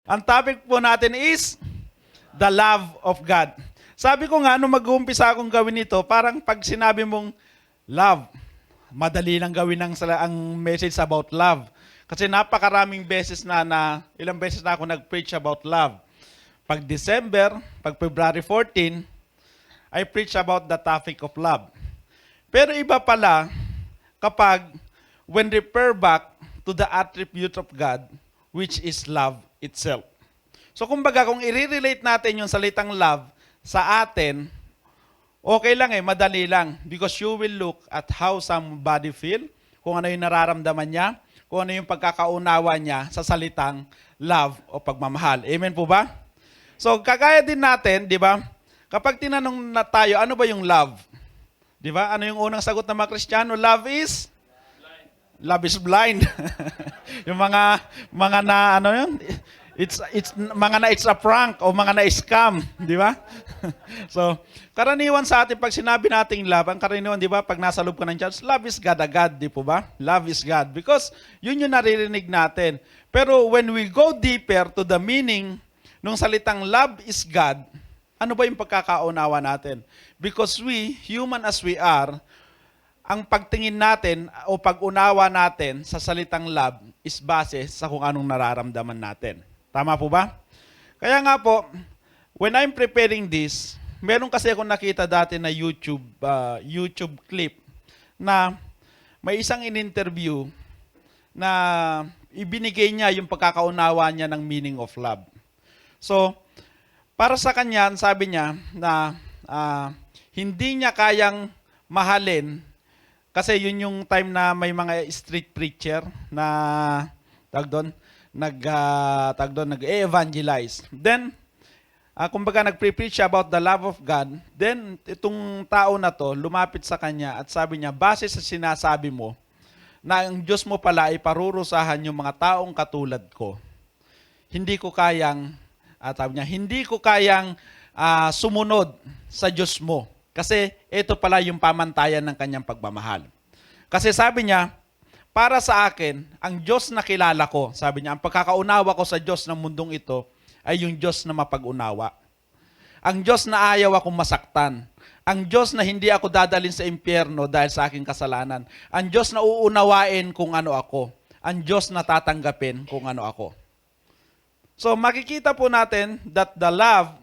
Ang topic po natin is the love of God. Sabi ko nga, nung mag-uumpisa akong gawin ito, parang pag sinabi mong love, madali lang gawin ang message about love. Kasi napakaraming beses ilang beses na ako nag-preach about love. Pag December, pag February 14, I preach about the topic of love. Pero iba pala kapag when refer back to the attribute of God, which is love itself. So kumbaga, kung i-relate natin yung salitang love sa atin, okay lang madali lang. Because you will look at how somebody feel, kung ano yung nararamdaman niya, kung ano yung pagkakaunawa niya sa salitang love o pagmamahal. Amen po ba? So kagaya din natin, di ba? Kapag tinanong na tayo, ano ba yung love? Di ba? Ano yung unang sagot ng mga Kristiyano? Love is blind. Yung mga na ano yun? It's a prank o mga na-scam, di ba? So, karaniwan sa atin pag sinabi nating love, ang karaniwan, di ba, pag nasa loob ka ng church, love is God agad, di po ba? Love is God because yun yung naririnig natin. Pero when we go deeper to the meaning nung salitang love is God, ano ba yung pagkakaunawa natin? Because we, human as we are, ang pagtingin natin o pag-unawa natin sa salitang love is base sa kung anong nararamdaman natin. Tama po ba? Kaya nga po, when I'm preparing this, meron kasi akong nakita dati na YouTube clip na may isang in-interview na ibinigay niya yung pagkakaunawa niya ng meaning of love. So, para sa kanya, sabi niya na hindi niya kayang mahalin kasi yun yung time na may mga street preacher na nag-evangelize. Then, kumbaga nag-preach about the love of God. Then, itong tao na to lumapit sa kanya at sabi niya, base sa sinasabi mo, na ang Diyos mo pala ay parurusahan yung mga taong katulad ko. Hindi ko kayang, sumunod sa Diyos mo. Kasi ito pala yung pamantayan ng kanyang pagmamahal. Kasi sabi niya, para sa akin, ang Diyos na kilala ko, sabi niya, ang pagkakaunawa ko sa Diyos ng mundong ito ay yung Diyos na mapag-unawa. Ang Diyos na ayaw akong masaktan. Ang Diyos na hindi ako dadalhin sa impyerno dahil sa aking kasalanan. Ang Diyos na uunawain kung ano ako. Ang Diyos na tatanggapin kung ano ako. So makikita po natin that the love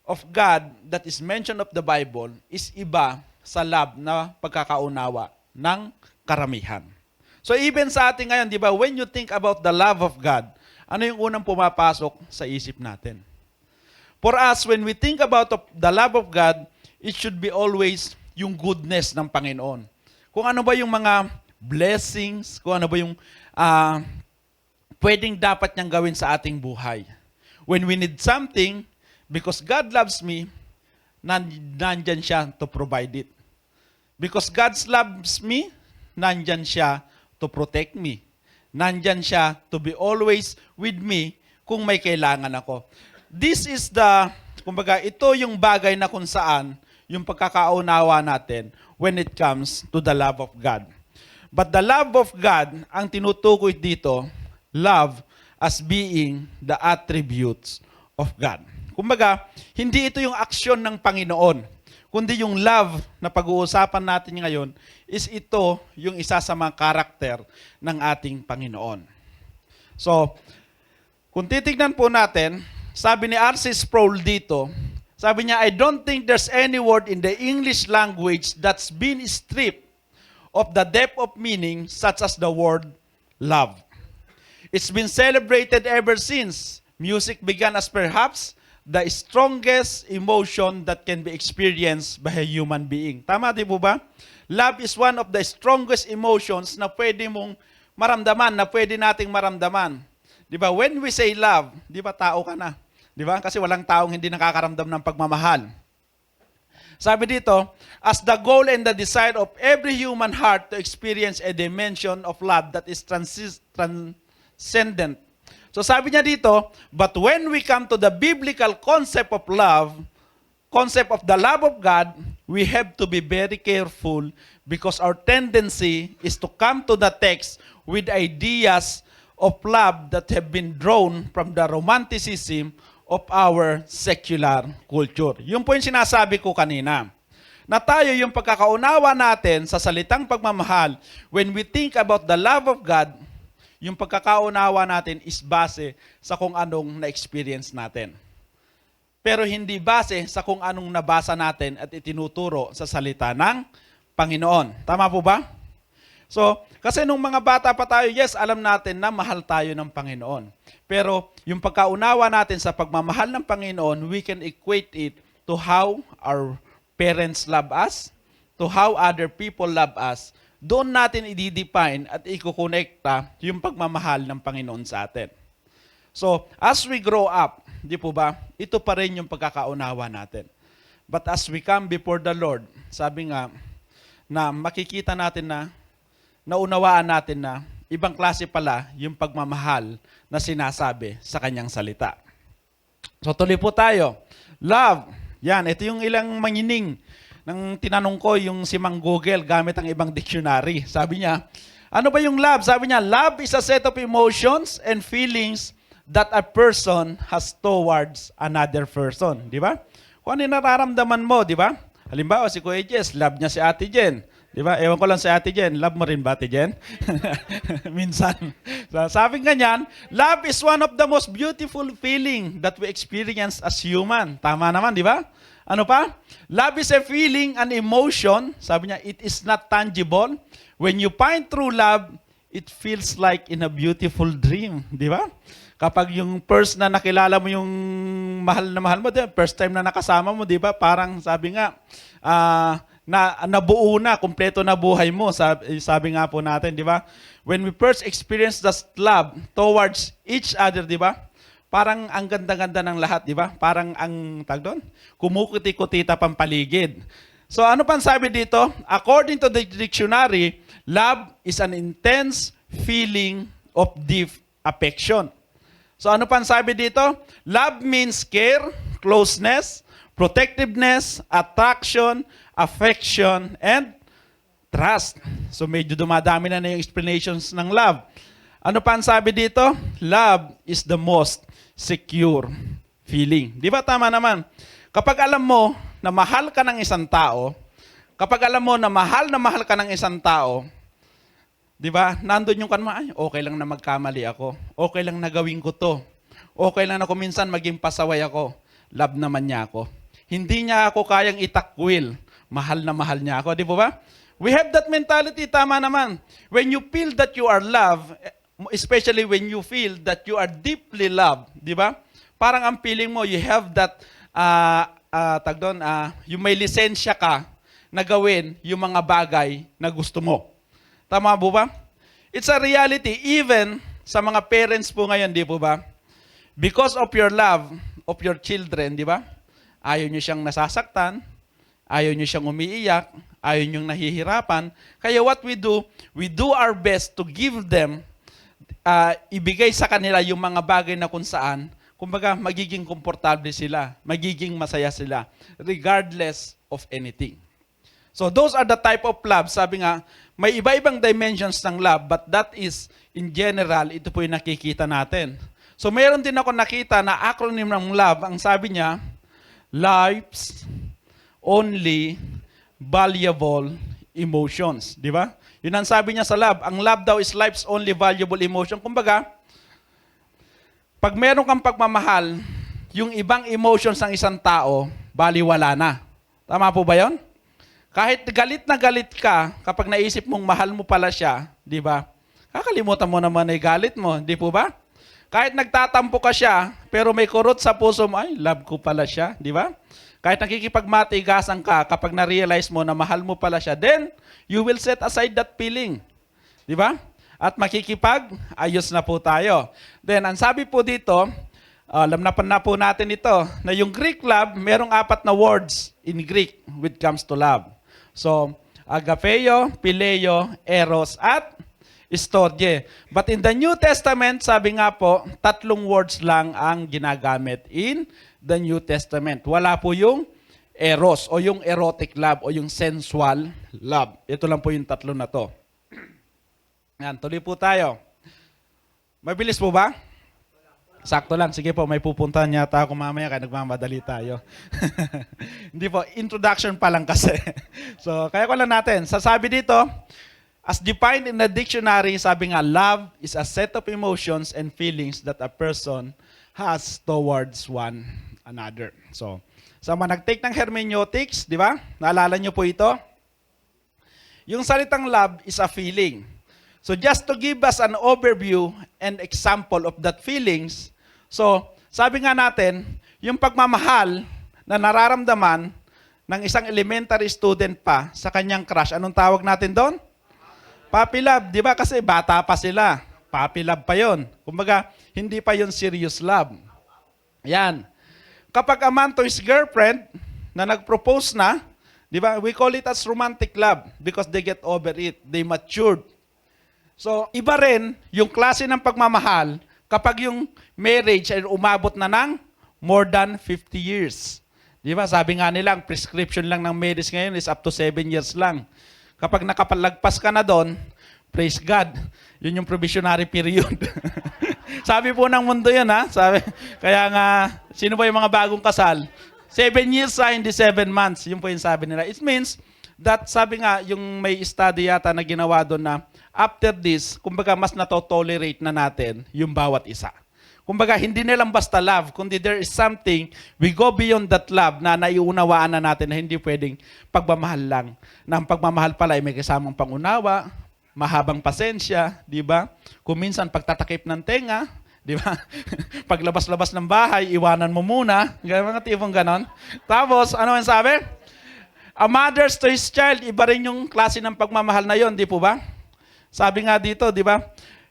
of God that is mentioned of the Bible is iba sa love na pagkakaunawa ng karamihan. So even sa atin ngayon, di ba, when you think about the love of God, ano yung unang pumapasok sa isip natin? For us, when we think about the love of God, it should be always yung goodness ng Panginoon. Kung ano ba yung mga blessings, kung ano ba yung pwedeng dapat niyang gawin sa ating buhay. When we need something, because God loves me, nandyan siya to provide it. Because God loves me, nandyan siya to protect me. Nandyan siya to be always with me kung may kailangan ako. This is ito yung bagay na kung saan yung pagkakaunawa natin when it comes to the love of God. But the love of God, ang tinutukoy dito, love as being the attributes of God. Kumbaga, hindi ito yung aksyon ng Panginoon, kundi yung love na pag-uusapan natin ngayon is ito yung isa sa mga karakter ng ating Panginoon. So, kung titignan po natin, sabi ni R.C. Sproul dito, sabi niya, I don't think there's any word in the English language that's been stripped of the depth of meaning such as the word love. It's been celebrated ever since music began as perhaps the strongest emotion that can be experienced by a human being. Tama, di po ba? Love is one of the strongest emotions na pwede mong maramdaman, na pwede nating maramdaman. Di ba? When we say love, di ba tao ka na? Di ba? Kasi walang taong hindi nakakaramdam ng pagmamahal. Sabi dito, as the goal and the desire of every human heart to experience a dimension of love that is transcendent. So sabi niya dito, but when we come to the biblical concept of the love of God, we have to be very careful because our tendency is to come to the text with ideas of love that have been drawn from the romanticism of our secular culture. Yun po yung sinasabi ko kanina. Na tayo yung pagkakaunawa natin sa salitang pagmamahal, when we think about the love of God, yung pagkakaunawa natin is base sa kung anong na-experience natin. Pero hindi base sa kung anong nabasa natin at itinuturo sa salita ng Panginoon. Tama po ba? So, kasi nung mga bata pa tayo, yes, alam natin na mahal tayo ng Panginoon. Pero yung pagkaunawa natin sa pagmamahal ng Panginoon, we can equate it to how our parents love us, to how other people love us. Doon natin i-define at i-connecta yung pagmamahal ng Panginoon sa atin. So, as we grow up, di po ba, ito pa rin yung pagkakaunawa natin. But as we come before the Lord, sabi nga, na makikita natin na, naunawaan natin na, ibang klase pala yung pagmamahal na sinasabi sa kanyang salita. So, tuloy po tayo. Love. Yan, ito yung ilang mangining nang tinanong ko yung si Mang Google gamit ang ibang dictionary. Sabi niya, ano ba yung love? Sabi niya, love is a set of emotions and feelings that a person has towards another person. Di ba? Kung ano yung nararamdaman mo, di ba? Halimbawa, si Kuya Jess, love niya si Ate Jen. Di ba? Ewan ko lang si Ate Jen. Love mo rin ba, Ate Jen? Minsan. So, sabi nga niyan, love is one of the most beautiful feeling that we experience as human. Tama naman, di ba? Ano pa? Love is a feeling, an emotion. Sabi niya, it is not tangible. When you find true love, it feels like in a beautiful dream. Di ba? Kapag yung first na nakilala mo yung mahal mo, first time na nakasama mo, di ba? Parang sabi nga, na nabuo na, kumpleto na buhay mo. Sabi nga po natin, di ba? When we first experience that love towards each other, di ba? Parang ang ganda-ganda ng lahat, di ba? Parang ang tag doon, kumukuti-kutita pang paligid. So ano pang sabi dito? According to the dictionary, love is an intense feeling of deep affection. So ano pang sabi dito? Love means care, closeness, protectiveness, attraction, affection, and trust. So medyo dumadami na yung explanations ng love. Ano pa ang sabi dito? Love is the most secure feeling. Di ba tama naman? Kapag alam mo na mahal ka ng isang tao, kapag alam mo na mahal ka ng isang tao, di ba, nandun yung kanma, ay, okay lang na magkamali ako. Okay lang na gawin ko to. Okay lang na kuminsan maging pasaway ako. Love naman niya ako. Hindi niya ako kayang itakwil. Mahal na mahal niya ako. Di po ba? We have that mentality. Tama naman. When you feel that you are loved, especially when you feel that you are deeply loved, di ba? Parang ang feeling mo, you have that, yung may lisensya ka na gawin yung mga bagay na gusto mo. Tama po ba? It's a reality. Even sa mga parents po ngayon, di po ba? Because of your love of your children, di ba? Ayaw nyo siyang nasasaktan, ayaw nyo siyang umiiyak, ayaw nyo nahihirapan. Kaya what we do our best to give them, ibigay sa kanila yung mga bagay na kung saan, kumbaga magiging komportable sila, magiging masaya sila, regardless of anything. So those are the type of love. Sabi nga, may iba-ibang dimensions ng love, but that is, in general, ito po yung nakikita natin. So mayroon din ako nakita na acronym ng love. Ang sabi niya, life's only valuable emotions. Di ba? Yun ang sabi niya sa love. Ang love daw is life's only valuable emotion. Kumbaga, pag meron kang pagmamahal, yung ibang emotions ng isang tao, baliwala na. Tama po ba yun? Kahit galit na galit ka, kapag naisip mong mahal mo pala siya, di ba? Kakalimutan mo naman ay galit mo, di po ba? Kahit nagtatampo ka siya, pero may kurot sa puso mo, ay, love ko pala siya, di ba? Kahit nakikipagmatigasan ka, kapag na-realize mo na mahal mo pala siya, then you will set aside that feeling. Di ba? At makikipag-ayos na po tayo. Then, ang sabi po dito, alam na po natin ito, na yung Greek love, merong 4 na words in Greek when it comes to love. So, agapeo, phileo, eros, at storge. But in the New Testament, sabi nga po, 3 words lang ang ginagamit in the New Testament. Wala po yung eros o yung erotic love o yung sensual love. Ito lang po yung 3 na to. Yan, tuloy po tayo. Mabilis po ba? Sakto lang. Sige po, may pupuntahan yata ako mamaya kaya nagmamadali tayo. Hindi po, introduction pa lang kasi. So, kaya ko lang natin. Sasabi dito, as defined in the dictionary, sabi nga, love is a set of emotions and feelings that a person has towards one another. So, sa mga nag-take ng hermeneutics, di ba? Naalala niyo po ito? Yung salitang love is a feeling. So just to give us an overview and example of that feelings, so sabi nga natin, yung pagmamahal na nararamdaman ng isang elementary student pa sa kanyang crush, anong tawag natin doon? Puppy love, di ba? Kasi bata pa sila. Puppy love pa yon. Kumbaga, hindi pa yon serious love. Yan. Kapag a man to his girlfriend na nag-propose na, di ba? We call it as romantic love because they get over it. They matured. So, iba rin yung klase ng pagmamahal kapag yung marriage ay umabot na ng more than 50 years. Di ba? Sabi nga nila, ang prescription lang ng marriage ngayon is up to 7 years lang. Kapag nakapalagpas ka na doon, praise God, yun yung probationary period. Sabi po ng mundo yun, ha? Sabi, kaya nga, sino ba yung mga bagong kasal? 7 years sa hindi 7 months. Yun po yung sabi nila. It means that, sabi nga, yung may study yata na ginawa doon na after this, kumbaga mas nato-tolerate na natin yung bawat isa. Kumbaga, hindi nilang basta love, kundi there is something, we go beyond that love na naiunawaan na natin na hindi pwedeng pagmamahal lang. Na ang pagmamahal pala ay may kasamang pangunawa, mahabang pasensya, di ba? Kung minsan pagtatakip ng tenga, di ba? Paglabas-labas ng bahay, iwanan mo muna. Mga tipong ganon. Tapos, ano ang sabi? A mother's to his child, iba rin yung klase ng pagmamahal na yon, di po ba? Sabi nga dito, di ba?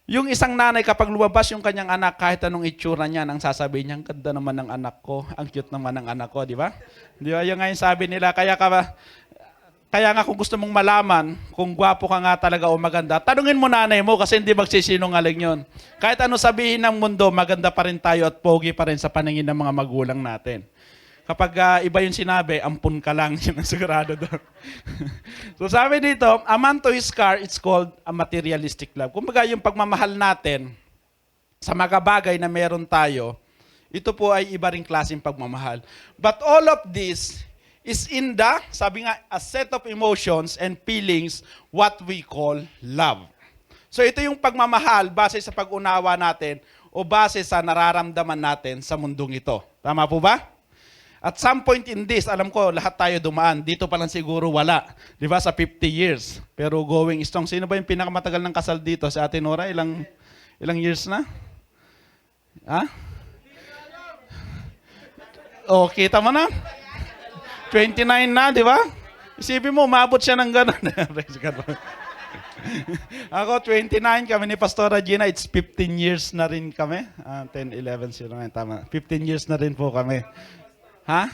Yung isang nanay kapag lumabas yung kanyang anak, kahit anong itsura niya, ang sasabihin niya, ang ganda naman ng anak ko, ang cute naman ng anak ko, di ba? Di ba? Yung nga yung sabi nila, kaya nga kung gusto mong malaman kung gwapo ka nga talaga o maganda, tanungin mo nanay mo kasi hindi magsisinungaling yun. Kahit ano sabihin ng mundo, maganda pa rin tayo at pogi pa rin sa paningin ng mga magulang natin. Kapag iba yung sinabi, ampun ka lang, yun ang sigurado doon. So sabi dito, a man to his car, it's called a materialistic love. Kumbaga yung pagmamahal natin sa mga bagay na meron tayo, ito po ay iba ring klaseng pagmamahal. But all of this is in the, sabi nga, a set of emotions and feelings, what we call love. So ito yung pagmamahal base sa pag-unawa natin o base sa nararamdaman natin sa mundong ito. Tama po ba? At some point in this, alam ko, lahat tayo dumaan. Dito pa lang siguro wala. Di ba? Sa 50 years. Pero going strong. Sino ba yung pinakamatagal ng kasal dito? Si Ate Nora, ilang years na? Ha? Oh, kita mo na? 29 na, di ba? Isipin mo, umabot siya ng gano'n. Ako, 29, kami ni Pastora Gina, it's 15 years na rin kami. 10, 11, 09, tama. 15 years na rin po kami. Ha?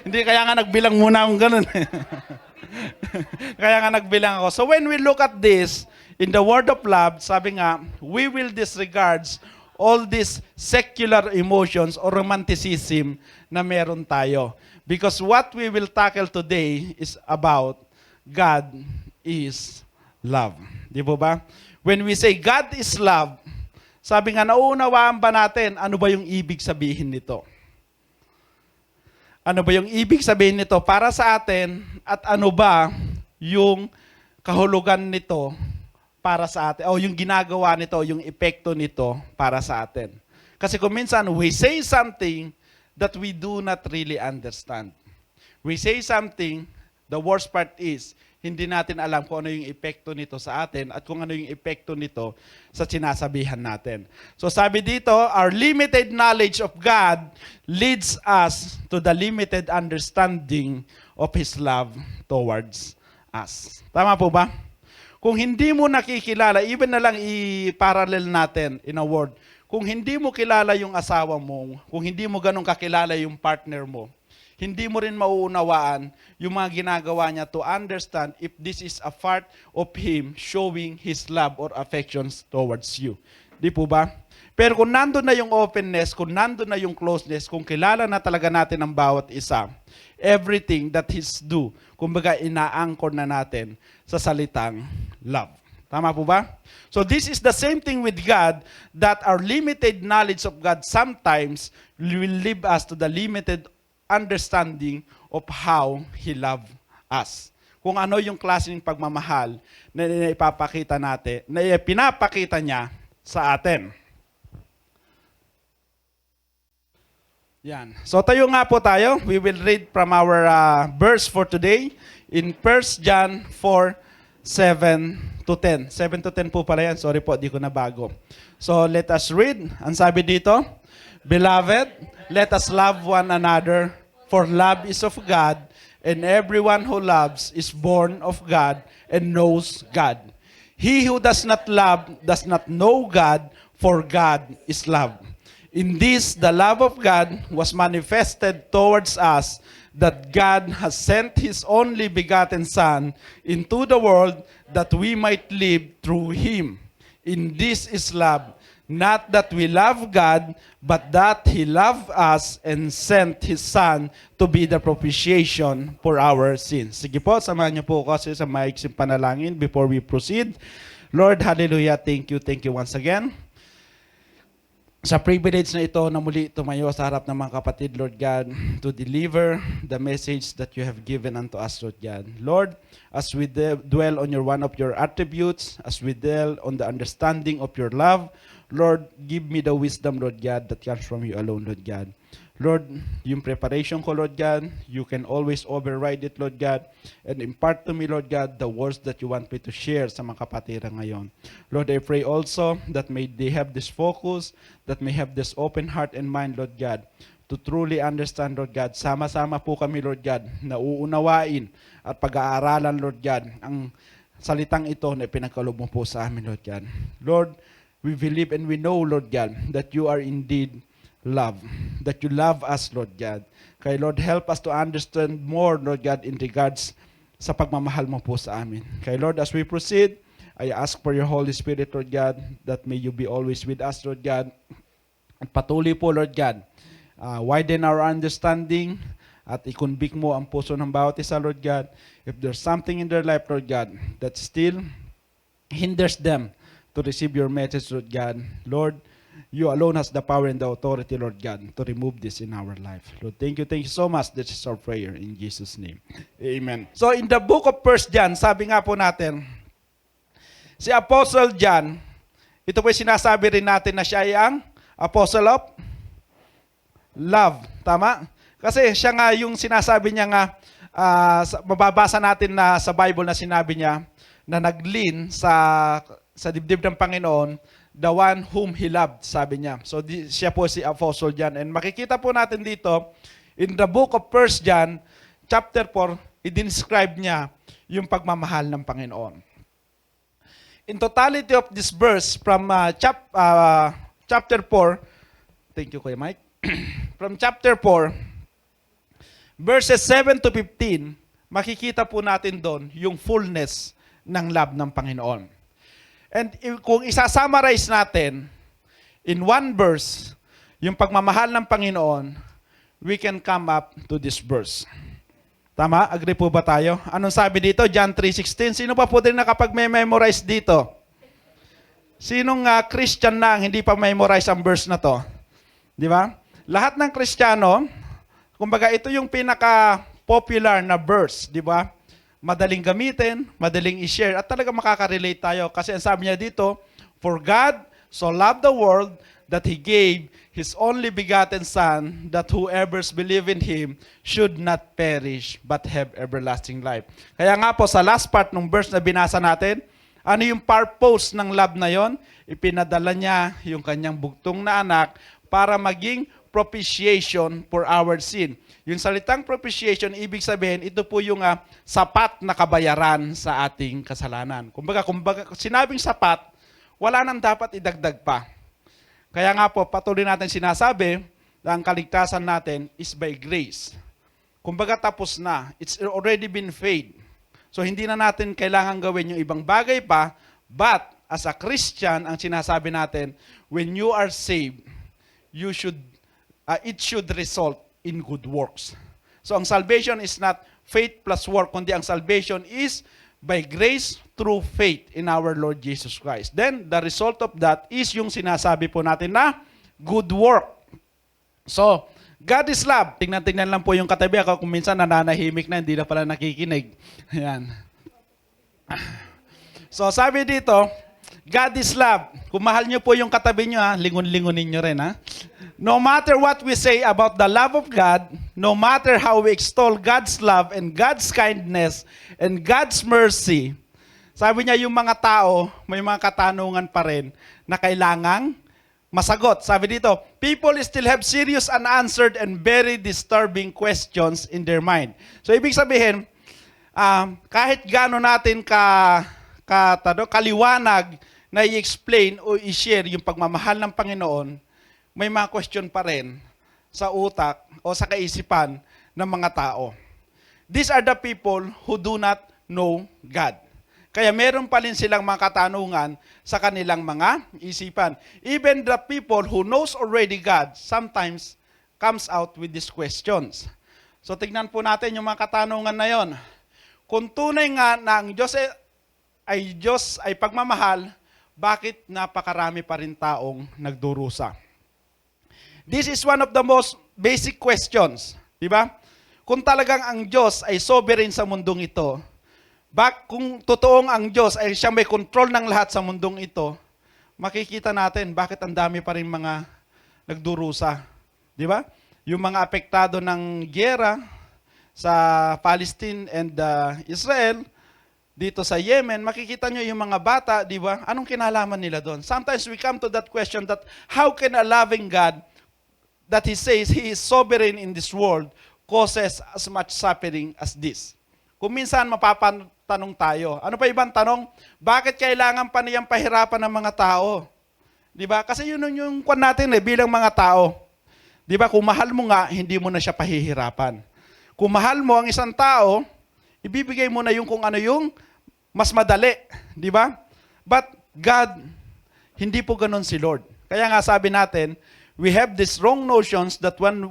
Hindi, kaya nga nagbilang muna akong ganun. Kaya nga nagbilang ako. So when we look at this, in the word of love, sabi nga, we will disregard all these secular emotions or romanticism na meron tayo. Because what we will tackle today is about God is love. Di po ba? When we say God is love, sabi nga, nauunawaan ba natin ano ba yung ibig sabihin nito? Ano ba yung ibig sabihin nito para sa atin at ano ba yung kahulugan nito para sa atin o yung ginagawa nito, yung epekto nito para sa atin. Kasi kung minsan we say something that we do not really understand. We say something, the worst part is hindi natin alam kung ano yung epekto nito sa atin at kung ano yung epekto nito sa sinasabihan natin. So sabi dito, our limited knowledge of God leads us to the limited understanding of His love towards us. Tama po ba? Kung hindi mo nakikilala, even na lang i-parallel natin in a word, kung hindi mo kilala yung asawa mo, kung hindi mo ganun kakilala yung partner mo, hindi mo rin mauunawaan yung mga ginagawa niya to understand if this is a part of Him showing His love or affections towards you. Di po ba? Pero kung nandun na yung openness, kung nandun na yung closeness, kung kilala na talaga natin ang bawat isa, everything that He's do, kumbaga ina-anchor na natin sa salitang love. Tama po ba? So this is the same thing with God, that our limited knowledge of God sometimes will lead us to the limited understanding of how He loves us. Kung ano yung klase ng pagmamahal na ipapakita natin, na pinapakita niya sa atin. Yan. So tayo nga po tayo. We will read from our verse for today in 1 John 4:7 to 10. 7 to 10 po pala yan. Sorry po, di ko na bago. So let us read. Ang sabi dito, Beloved, let us love one another, for love is of God, and everyone who loves is born of God and knows God. He who does not love does not know God, for God is love. In this, the love of God was manifested towards us, that God has sent His only begotten Son into the world that we might live through Him. In this is love, not that we love God, but that He loved us and sent His Son to be the propitiation for our sins. Sige po, samahan niyo po kasi sa maiksing panalangin before we proceed. Lord, hallelujah, thank you once again. Sa privilege na ito na muli tumayo sa harap ng mga kapatid, Lord God, to deliver the message that you have given unto us, Lord God. Lord, as we dwell on one of your attributes, as we dwell on the understanding of your love, Lord, give me the wisdom, Lord God, that comes from you alone, Lord God. Lord, yung preparation ko, Lord God, you can always override it, Lord God, and impart to me, Lord God, the words that you want me to share sa mga kapatira ngayon. Lord, I pray also that may they have this focus, that may have this open heart and mind, Lord God, to truly understand, Lord God. Sama-sama po kami, Lord God, na uunawain at pag-aaralan, Lord God, ang salitang ito na pinagkaloob mo po sa amin, Lord God. Lord, we believe and we know, Lord God, that you are indeed love, that you love us, Lord God. Kaya Lord, help us to understand more, Lord God, in regards sa pagmamahal mo po sa amin. Kaya Lord, as we proceed, I ask for your Holy Spirit, Lord God, that may you be always with us, Lord God. At patuloy po, Lord God, widen our understanding at i-convict mo ang puso ng bawat isa, Lord God. If there's something in their life, Lord God, that still hinders them to receive your message, Lord God, Lord, you alone has the power and the authority, Lord God, to remove this in our life. Lord, thank you so much. This is our prayer in Jesus' name. Amen. So in the book of 1 John, sabi nga po natin, si Apostle John, ito po sinasabi rin natin na siya ay ang Apostle of Love. Tama? Kasi siya nga yung sinasabi niya nga, mababasa natin na sa Bible na sinabi niya na nag-lean sa dibdib ng Panginoon, the one whom He loved, sabi niya. So siya po si Apostle John. And makikita po natin dito, in the book of 1 John, chapter 4, i-describe niya yung pagmamahal ng Panginoon. In totality of this verse, from chapter 4, thank you Kuya Mike, from chapter 4, verses 7 to 15, makikita po natin doon yung fullness ng love ng Panginoon. And kung isa-summarize natin in one verse, yung pagmamahal ng Panginoon, we can come up to this verse. Tama? Agree po ba tayo? Anong sabi dito? John 3:16. Sino pa po din nakapag-memorize dito? Sinong Christian na ang hindi pa memorize ang verse na to? Di ba? Lahat ng Kristiyano, kumbaga ito yung pinaka-popular na verse, di ba? Madaling gamitin, madaling i-share, at talaga makaka-relate tayo. Kasi ang sabi niya dito, for God so loved the world that He gave His only begotten Son, that whoever believes in Him should not perish, but have everlasting life. Kaya nga po, sa last part ng verse na binasa natin, ano yung purpose ng love na yon? Ipinadala niya yung kanyang bugtong na anak para maging propitiation for our sin. Yung salitang propitiation, ibig sabihin, ito po yung sapat na kabayaran sa ating kasalanan. Kumbaga, sinabing sapat, wala nang dapat idagdag pa. Kaya nga po, patuloy natin sinasabi na ang kaligtasan natin is by grace. Kumbaga, tapos na. It's already been paid. So, hindi na natin kailangan gawin yung ibang bagay pa, but as a Christian, ang sinasabi natin, when you are saved, it should result in good works. So ang salvation is not faith plus work, kundi ang salvation is by grace true faith in our Lord Jesus Christ. Then, the result of that is yung sinasabi po natin na good work. So, God is love. Tingnan lang po yung katabi ako kung minsan nananahimik na, hindi na pala nakikinig. Ayan. So, sabi dito, God is love. Kung mahal nyo po yung katabi nyo, lingon-lingonin nyo rin. No matter what we say about the love of God, no matter how we extol God's love and God's kindness and God's mercy, sabi niya yung mga tao, may mga katanungan pa rin na kailangang masagot. Sabi dito, people still have serious unanswered and very disturbing questions in their mind. So ibig sabihin, kahit gaano natin kaliwanag na i-explain o i-share yung pagmamahal ng Panginoon, may mga question pa rin sa utak o sa kaisipan ng mga tao. These are the people who do not know God. Kaya meron pa rin silang mga katanungan sa kanilang mga isipan. Even the people who knows already God sometimes comes out with these questions. So tignan po natin yung mga katanungan na yon. Kung tunay nga na ang Diyos ay pagmamahal, bakit napakarami pa rin taong nagdurusa? This is one of the most basic questions, di ba? Kung talagang ang Diyos ay sovereign sa mundong ito, kung totoong ang Diyos ay siyang may control ng lahat sa mundong ito, makikita natin bakit ang dami pa rin mga nagdurusa, di ba? Yung mga apektado ng giyera sa Palestine and Israel, dito sa Yemen, makikita nyo yung mga bata, di ba? Anong kinalaman nila doon? Sometimes we come to that question that how can a loving God that He says He is sovereign in this world causes as much suffering as this? Kung minsan mapapatanong tayo, ano pa ibang tanong? Bakit kailangan pa niyang pahirapan ng mga tao? Di ba? Kasi yun yung kwan natin bilang mga tao. Di ba? Kung mahal mo nga, hindi mo na siya pahihirapan. Kung mahal mo ang isang tao, ibibigay mo na yung kung ano yung mas madali. Di ba? But God, hindi po ganun si Lord. Kaya nga sabi natin, we have these wrong notions that when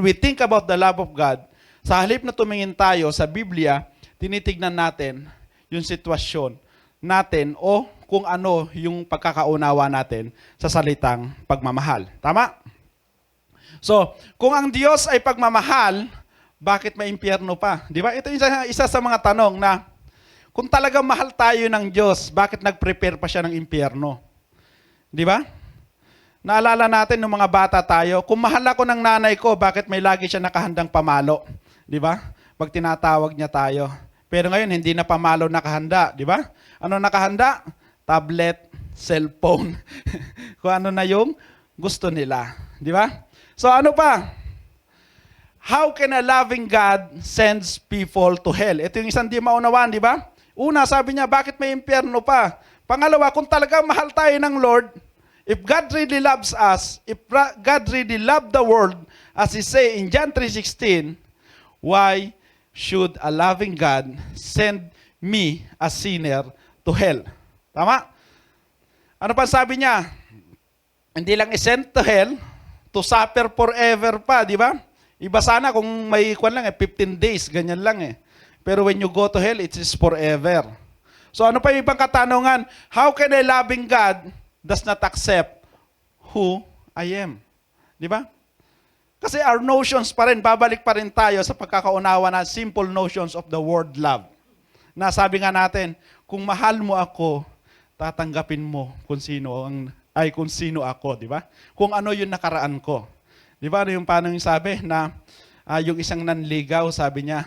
we think about the love of God, sa halip na tumingin tayo sa Biblia, tinitignan natin yung sitwasyon natin o kung ano yung pagkakaunawa natin sa salitang pagmamahal. Tama? So, kung ang Diyos ay pagmamahal, bakit may impyerno pa? Di ba? Ito yung isa sa mga tanong na kung talagang mahal tayo ng Diyos, bakit nag-prepare pa siya ng impyerno? Di ba? Naalala natin nung mga bata tayo, kung mahal ako ng nanay ko, bakit may lagi siya nakahandang pamalo? Di ba? Pag tinatawag niya tayo. Pero ngayon, hindi na pamalo nakahanda. Di ba? Ano nakahanda? Tablet, cellphone. Kung ano na yung gusto nila. Di ba? So ano pa? How can a loving God sends people to hell? Ito yung isang di maunawaan, di ba? Una, sabi niya, bakit may impyerno pa? Pangalawa, kung talagang mahal tayo ng Lord, if God really loves us, if God really loved the world, as He say in John 3:16, why should a loving God send me, a sinner, to hell? Tama? Ano pa sabi niya? Hindi lang i-send to hell, to suffer forever pa, di ba? Iba sana kung may 15 days, ganyan lang eh. Pero when you go to hell, it is forever. So ano pa yung ibang katanungan? How can a loving God does not accept who I am? Di ba? Kasi our notions pa rin, babalik pa rin tayo sa pagkakaunawa na simple notions of the word love. Na sabi nga natin, kung mahal mo ako, tatanggapin mo kung sino ako, di ba? Kung ano yung nakaraan ko. Di ba? Ano yung paano yung sabi na yung isang nanligaw, sabi niya,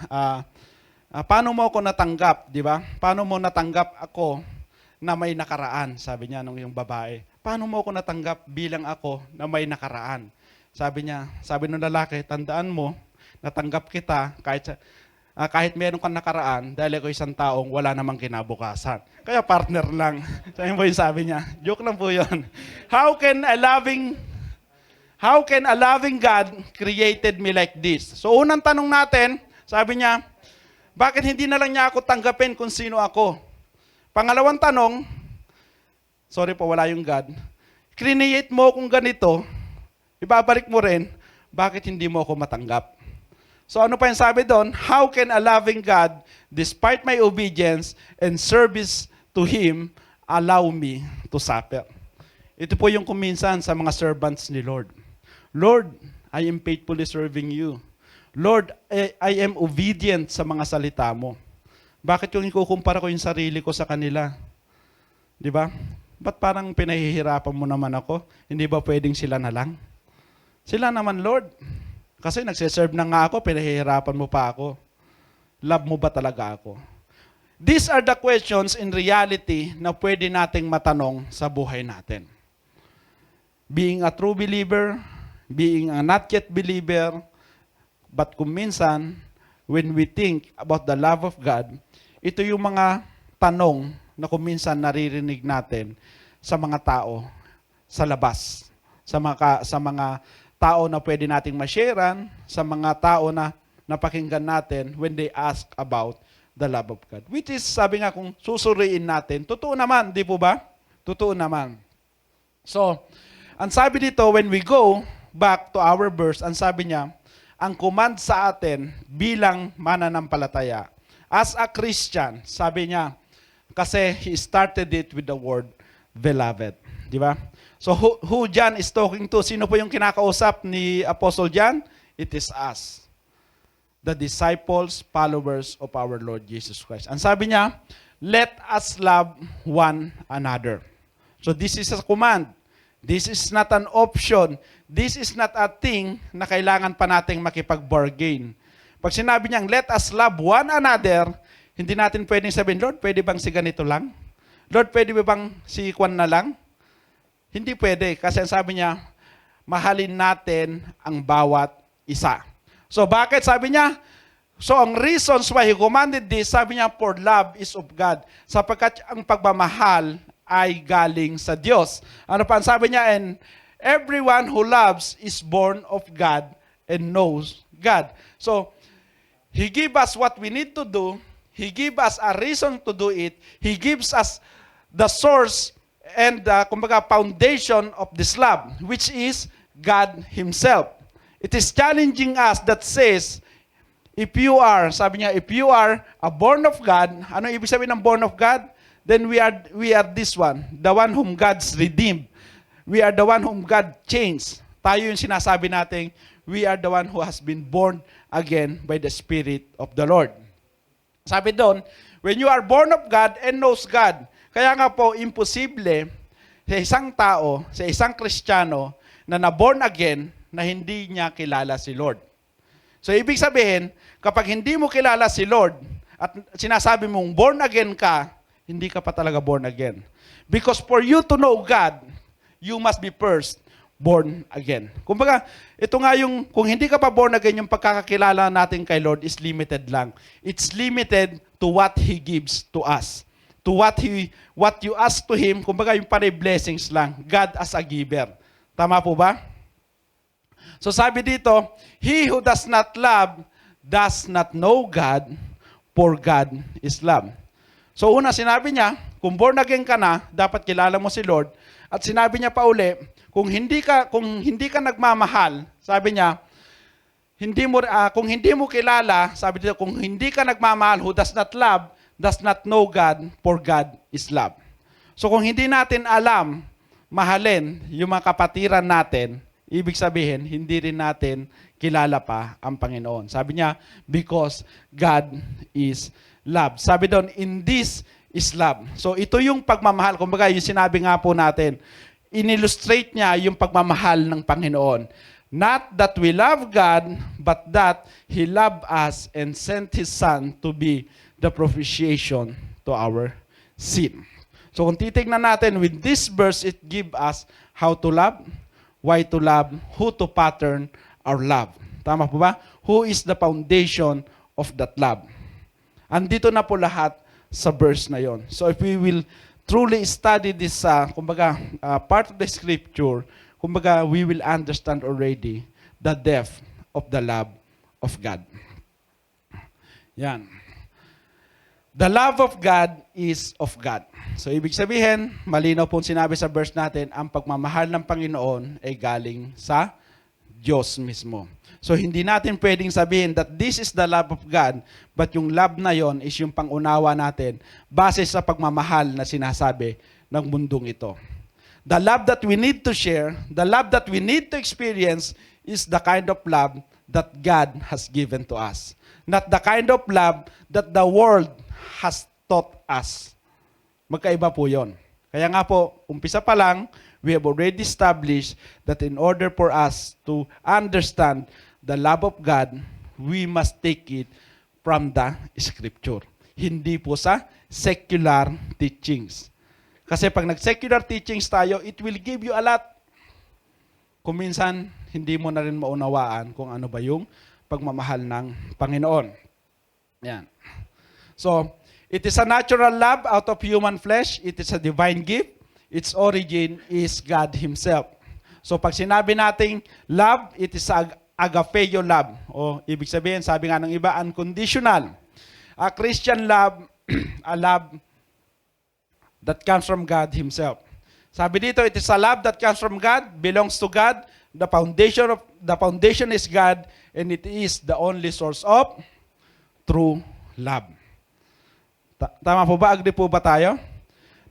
paano mo ako natanggap, di ba? Paano mo natanggap ako na may nakaraan, sabi niya nung yung babae. Paano mo ako natanggap bilang ako na may nakaraan? Sabi niya, sabi ng lalaki, tandaan mo, natanggap kita kahit meron kang nakaraan dahil ako isang taong wala namang kinabukasan. Kaya partner lang. Sabi niya, joke lang po yun. How can a loving God created me like this? So unang tanong natin, sabi niya, bakit hindi na lang niya ako tanggapin kung sino ako? Pangalawang tanong, sorry po, wala yung God. Create mo kung ganito, ibabalik mo rin, bakit hindi mo ako matanggap? So ano pa yung sabi doon? How can a loving God despite my obedience and service to Him, allow me to suffer. Ito po yung kuminsan sa mga servants ni Lord. Lord, I am faithfully serving you. Lord, I am obedient sa mga salita mo. Bakit yung ikukumpara ko yung sarili ko sa kanila? Di ba? Ba't parang pinahihirapan mo naman ako? Hindi ba pwedeng sila na lang? Sila naman, Lord. Kasi nagsiserve na nga ako, pinahihirapan mo pa ako. Love mo ba talaga ako? These are the questions in reality na pwede nating matanong sa buhay natin. Being a true believer, being a not yet believer, but kung minsan, when we think about the love of God, ito yung mga tanong na kung minsan naririnig natin sa mga tao sa labas, sa mga tao na pwede nating ma-sharean, sa mga tao na napakinggan natin when they ask about the love of God. Which is, sabi nga kung susuriin natin, totoo naman, di po ba? Totoo naman. So, ang sabi dito, when we go back to our verse, ang sabi niya, ang command sa atin bilang mananampalataya, as a Christian, sabi niya, kasi he started it with the word beloved. Di ba? So who John is talking to? Sino po yung kinakausap ni Apostle John? It is us. The disciples, followers of our Lord Jesus Christ. Ang sabi niya, let us love one another. So this is a command. This is not an option. This is not a thing na kailangan pa nating makipag-bargain. Pag sinabi niyang, let us love one another, hindi natin pwedeng sabihin, Lord, pwede bang si ganito lang? Lord, pwede bang si Kwan na lang? Hindi pwede. Kasi ang sabi niya, mahalin natin ang bawat isa. So bakit sabi niya? So ang reasons why He commanded this, sabi niya, for love is of God. Sapagkat ang pagmamahal ay galing sa Diyos. Ano pa ang sabi niya? And everyone who loves is born of God and knows God. So, He gives us what we need to do. He gives us a reason to do it. He gives us the source and the foundation of this love, which is God Himself. It is challenging us that says, if you are, sabi niya, if you are a born of God, ano ibig sabihin ng born of God? Then we are this one, the one whom God's redeemed. We are the one whom God changed. Tayo yung sinasabi natin, we are the one who has been born again by the Spirit of the Lord. Sabi doon, when you are born of God and knows God, kaya nga po, imposible sa isang tao, sa isang Kristiyano, na na-born again, na hindi niya kilala si Lord. So, ibig sabihin, kapag hindi mo kilala si Lord, at sinasabi mong born again ka, hindi ka pa talaga born again. Because for you to know God, you must be first born again. Kumbaga, ito nga yung, kung hindi ka pa born again, yung pagkakakilala natin kay Lord is limited lang. It's limited to what He gives to us. To what you ask to Him, kumbaga yung panay blessings lang. God as a giver. Tama po ba? So sabi dito, he who does not love does not know God, for God is love. So una, sinabi niya, kung born again ka na, dapat kilala mo si Lord. At sinabi niya pa uli, kung hindi ka nagmamahal, sabi niya, kung hindi mo kilala, sabi dito, kung hindi ka nagmamahal, who does not love, does not know God, for God is love. So kung hindi natin alam, mahalin yung mga kapatiran natin, ibig sabihin, hindi rin natin kilala pa ang Panginoon. Sabi niya, because God is love. Sabi doon, in this is love. So ito yung pagmamahal. Kumbaga, yung sinabi nga po natin, in-illustrate niya yung pagmamahal ng Panginoon. Not that we love God, but that He loved us and sent His Son to be the propitiation to our sin. So kung titignan natin, with this verse, it gives us how to love, why to love, who to pattern our love. Tama po ba? Who is the foundation of that love? Andito na po lahat sa verse na yon. So if we will truly study this, part of the scripture, we will understand already the depth of the love of God. Yan. The love of God is of God. So, ibig sabihin, malinaw pong sinabi sa verse natin, ang pagmamahal ng Panginoon ay galing sa Diyos mismo. So hindi natin pwedeng sabihin that this is the love of God, but yung love na yon is yung pangunawa natin base sa pagmamahal na sinasabi ng mundong ito. The love that we need to share, the love that we need to experience is the kind of love that God has given to us. Not the kind of love that the world has taught us. Magkaiba po yon. Kaya nga po, umpisa pa lang, we have already established that in order for us to understand the love of God, we must take it from the Scripture. Hindi po sa secular teachings. Kasi pag nag-secular teachings tayo, it will give you a lot. Kung minsan, hindi mo na rin maunawaan kung ano ba yung pagmamahal ng Panginoon. Yan. So, it is a natural love out of human flesh. It is a divine gift. Its origin is God Himself. So pag sinabi nating love, it is agapeo love. O ibig sabihin, sabi nga ng iba, unconditional. A Christian love, a love that comes from God Himself. Sabi dito, it is a love that comes from God, belongs to God. The foundation is God, and it is the only source of true love. Tama po ba? Agree po ba tayo?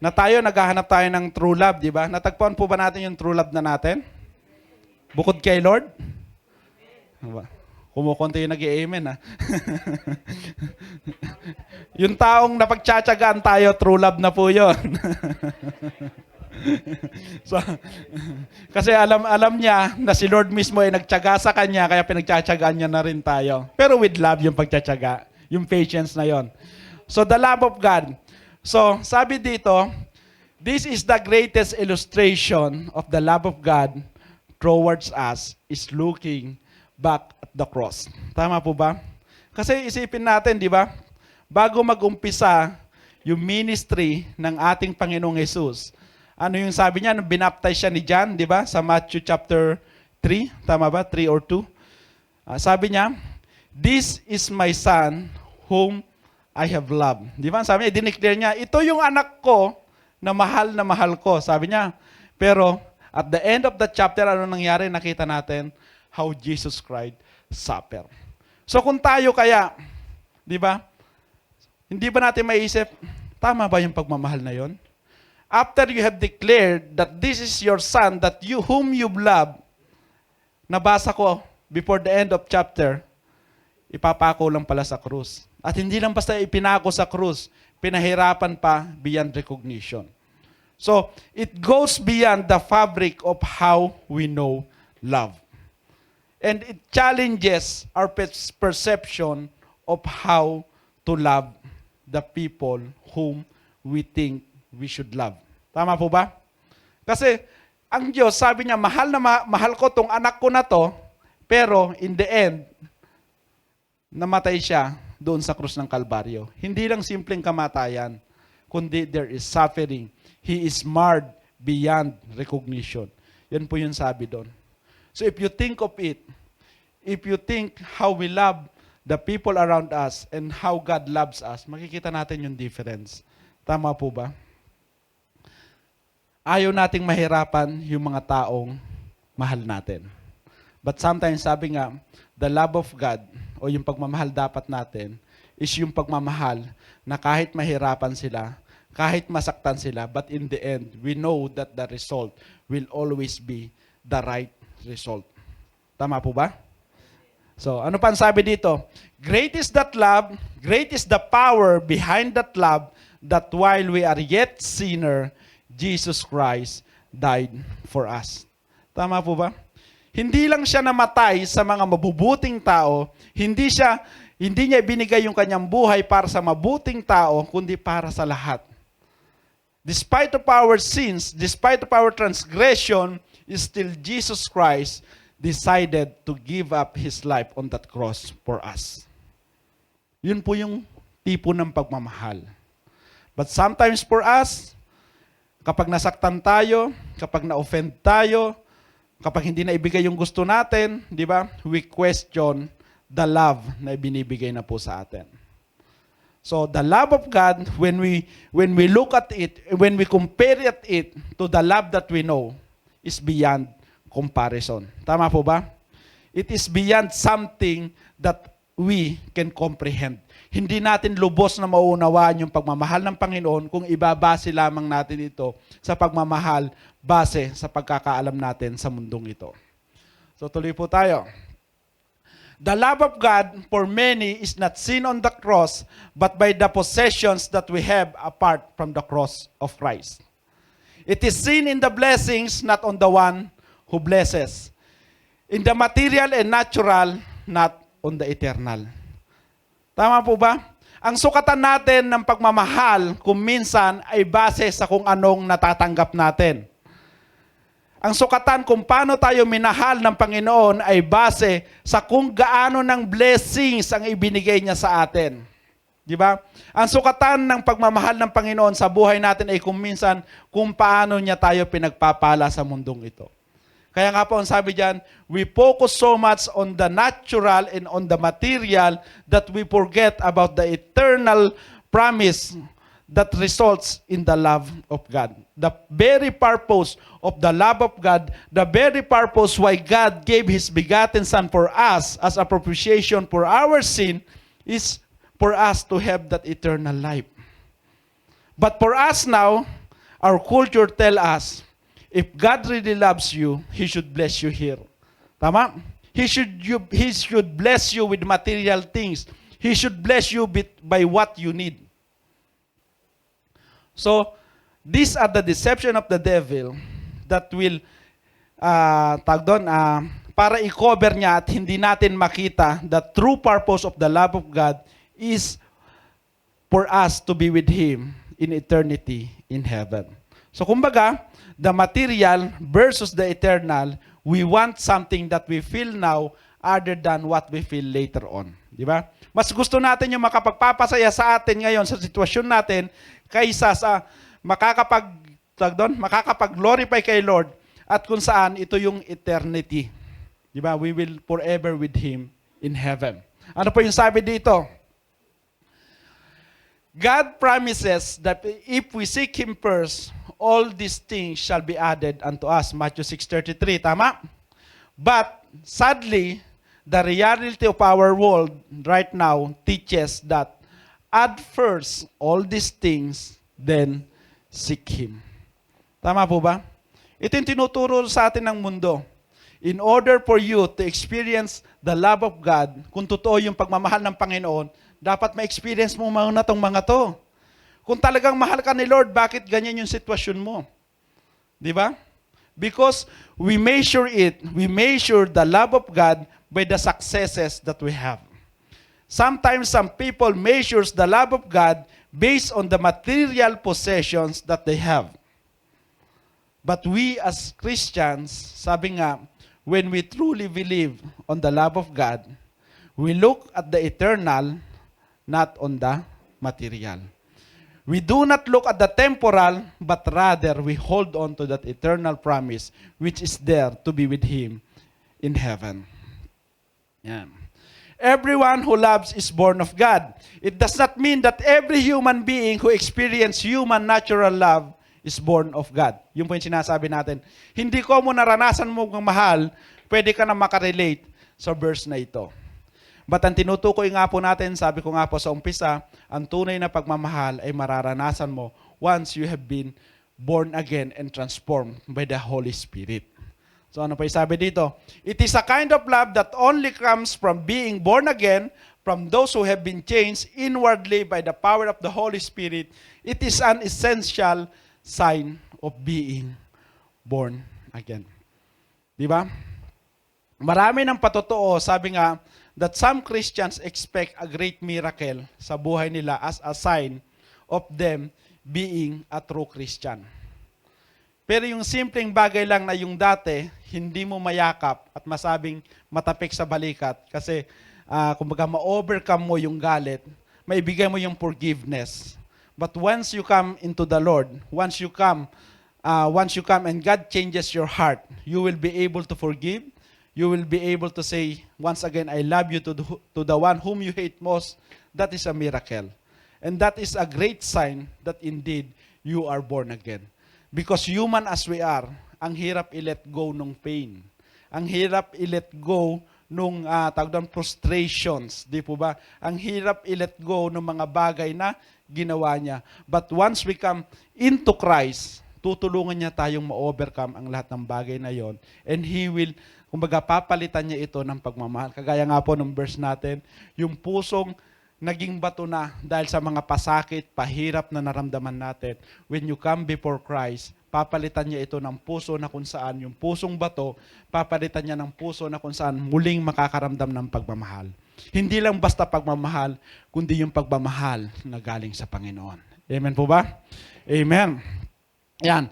Na tayo, naghahanap tayo ng true love, di ba? Natagpuan po ba natin yung true love na natin? Bukod kay Lord? Kumukunti yung nag-i-amen, ha? Yung taong napagtsatsagaan tayo, true love na po yun. So, kasi alam niya na si Lord mismo ay nagtyaga sa kanya, kaya pinagtsatsagaan niya na rin tayo. Pero with love yung pagtsatsaga, yung patience na yon. So the love of God. So sabi dito, this is the greatest illustration of the love of God towards us is looking back at the cross. Tama po ba? Kasi isipin natin, di ba? Bago mag-umpisa yung ministry ng ating Panginoong Jesus, ano yung sabi niya, nung binaptize siya ni John, di ba? Sa Matthew chapter 3, tama ba? 3 or 2. Sabi niya, this is my son whom I have loved. Di ba? Sabi niya, dineclare niya, ito yung anak ko na mahal ko. Sabi niya, pero at the end of the chapter, ano nangyari? Nakita natin how Jesus Christ suffer. So kung tayo kaya, di ba? Hindi ba natin maiisip, tama ba yung pagmamahal na yon? After you have declared that this is your son, that you whom you love, nabasa ko before the end of chapter, ipapako lang pala sa krus. At hindi lang basta ipinako sa krus, pinahirapan pa beyond recognition. So, it goes beyond the fabric of how we know love. And it challenges our perception of how to love the people whom we think we should love. Tama po ba? Kasi ang Diyos, sabi niya, mahal ko tong anak ko na to, pero in the end, namatay siya doon sa krus ng Kalbaryo. Hindi lang simpleng kamatayan, kundi there is suffering. He is marred beyond recognition. Yan po yung sabi doon. So if you think of it, if you think how we love the people around us and how God loves us, makikita natin yung difference. Tama po ba? Ayaw nating mahirapan yung mga taong mahal natin. But sometimes sabi nga, the love of God o yung pagmamahal dapat natin is yung pagmamahal na kahit mahirapan sila, kahit masaktan sila, but in the end, we know that the result will always be the right result. Tama po ba? So, ano pa ang sabi dito? Great is that love, great is the power behind that love, that while we are yet sinner, Jesus Christ died for us. Tama po ba? Hindi lang siya namatay sa mga mabubuting tao, hindi niya ibinigay yung kanyang buhay para sa mabuting tao, kundi para sa lahat. Despite of our sins, despite of our transgression, still Jesus Christ decided to give up His life on that cross for us. Yun po yung tipo ng pagmamahal. But sometimes for us, kapag nasaktan tayo, kapag na-offend tayo, kapag hindi na ibigay yung gusto natin, di ba? We question the love na ibinibigay na po sa atin. So the love of God, when we look at it, when we compare it to the love that we know, is beyond comparison. Tama po ba? It is beyond something that we can comprehend. Hindi natin lubos na maunawaan yung pagmamahal ng Panginoon kung ibabase lamang natin ito sa pagmamahal base sa pagkakaalam natin sa mundong ito. So tuloy po tayo. The love of God for many is not seen on the cross, but by the possessions that we have apart from the cross of Christ. It is seen in the blessings, not on the one who blesses. In the material and natural, not on the eternal. Tama po ba? Ang sukatan natin ng pagmamahal kung minsan ay base sa kung anong natatanggap natin. Ang sukatan kung paano tayo minahal ng Panginoon ay base sa kung gaano ng blessings ang ibinigay niya sa atin. Di ba? Ang sukatan ng pagmamahal ng Panginoon sa buhay natin ay kung minsan kung paano niya tayo pinagpapala sa mundong ito. Kaya nga po ang sabi diyan, we focus so much on the natural and on the material that we forget about the eternal promise that results in the love of God. The very purpose of the love of God, the very purpose why God gave His begotten Son for us as a propitiation for our sin is for us to have that eternal life. But for us now, our culture tell us, if God really loves you, He should bless you here. Tama? He should bless you with material things. He should bless you by what you need. So, these are the deception of the devil that will, para i-cover niya at hindi natin makita the true purpose of the love of God is for us to be with Him in eternity in heaven. So, kumbaga, the material versus the eternal, we want something that we feel now other than what we feel later on. Di ba? Mas gusto natin yung makapagpapasaya sa atin ngayon sa sitwasyon natin kaysa sa makakapag-glorify kay Lord at kung saan ito yung eternity. Di ba? We will forever with Him in heaven. Ano po yung sabi dito? God promises that if we seek Him first, all these things shall be added unto us. Matthew 6:33, tama? But sadly, the reality of our world right now teaches that add first all these things, then seek Him. Tama po ba? Ito yung tinuturo sa atin ng mundo. In order for you to experience the love of God, kung totoo yung pagmamahal ng Panginoon, dapat ma-experience mo muna itong mga to. Kung talagang mahal ka ni Lord, bakit ganyan yung sitwasyon mo? Di ba? Because we measure the love of God by the successes that we have. Sometimes some people measures the love of God based on the material possessions that they have. But we as Christians, sabi nga, when we truly believe on the love of God, we look at the eternal, not on the material. We do not look at the temporal, but rather we hold on to that eternal promise which is there to be with Him in heaven. Yan. Everyone who loves is born of God. It does not mean that every human being who experiences human natural love is born of God. Yun po yung sinasabi natin. Hindi ko mo naranasan mo ng mahal, pwede ka na makarelate sa verse na ito. But ang tinutukoy nga po natin, sabi ko nga po sa umpisa, ang tunay na pagmamahal ay mararanasan mo once you have been born again and transformed by the Holy Spirit. So ano pa yung sabi dito? It is a kind of love that only comes from being born again, from those who have been changed inwardly by the power of the Holy Spirit. It is an essential sign of being born again. Di ba? Marami ng patotoo, sabi nga, that some Christians expect a great miracle sa buhay nila as a sign of them being a true Christian. Pero yung simpleng bagay lang na yung dati, hindi mo mayakap at masabing matapik sa balikat kasi kumbaga ma-overcome mo yung galit, maibigay mo yung forgiveness. But once you come into the Lord, once you come and God changes your heart, you will be able to forgive. You will be able to say, once again, I love you to the one whom you hate most. That is a miracle. And that is a great sign that indeed you are born again. Because human as we are, ang hirap i-let go ng pain. Ang hirap i-let go nung tawag doon, frustrations, di po ba? Ang hirap i-let go ng mga bagay na ginawa niya. But once we come into Christ, tutulungan niya tayong ma-overcome ang lahat ng bagay na yon. And He will, kumbaga, papalitan niya ito ng pagmamahal. Kagaya nga po ng verse natin, yung pusong naging bato na dahil sa mga pasakit, pahirap na naramdaman natin. When you come before Christ, papalitan niya ito ng puso na kung saan, yung pusong bato, papalitan niya ng puso na kung saan muling makakaramdam ng pagmamahal. Hindi lang basta pagmamahal, kundi yung pagmamahal na galing sa Panginoon. Amen po ba? Amen. Yan.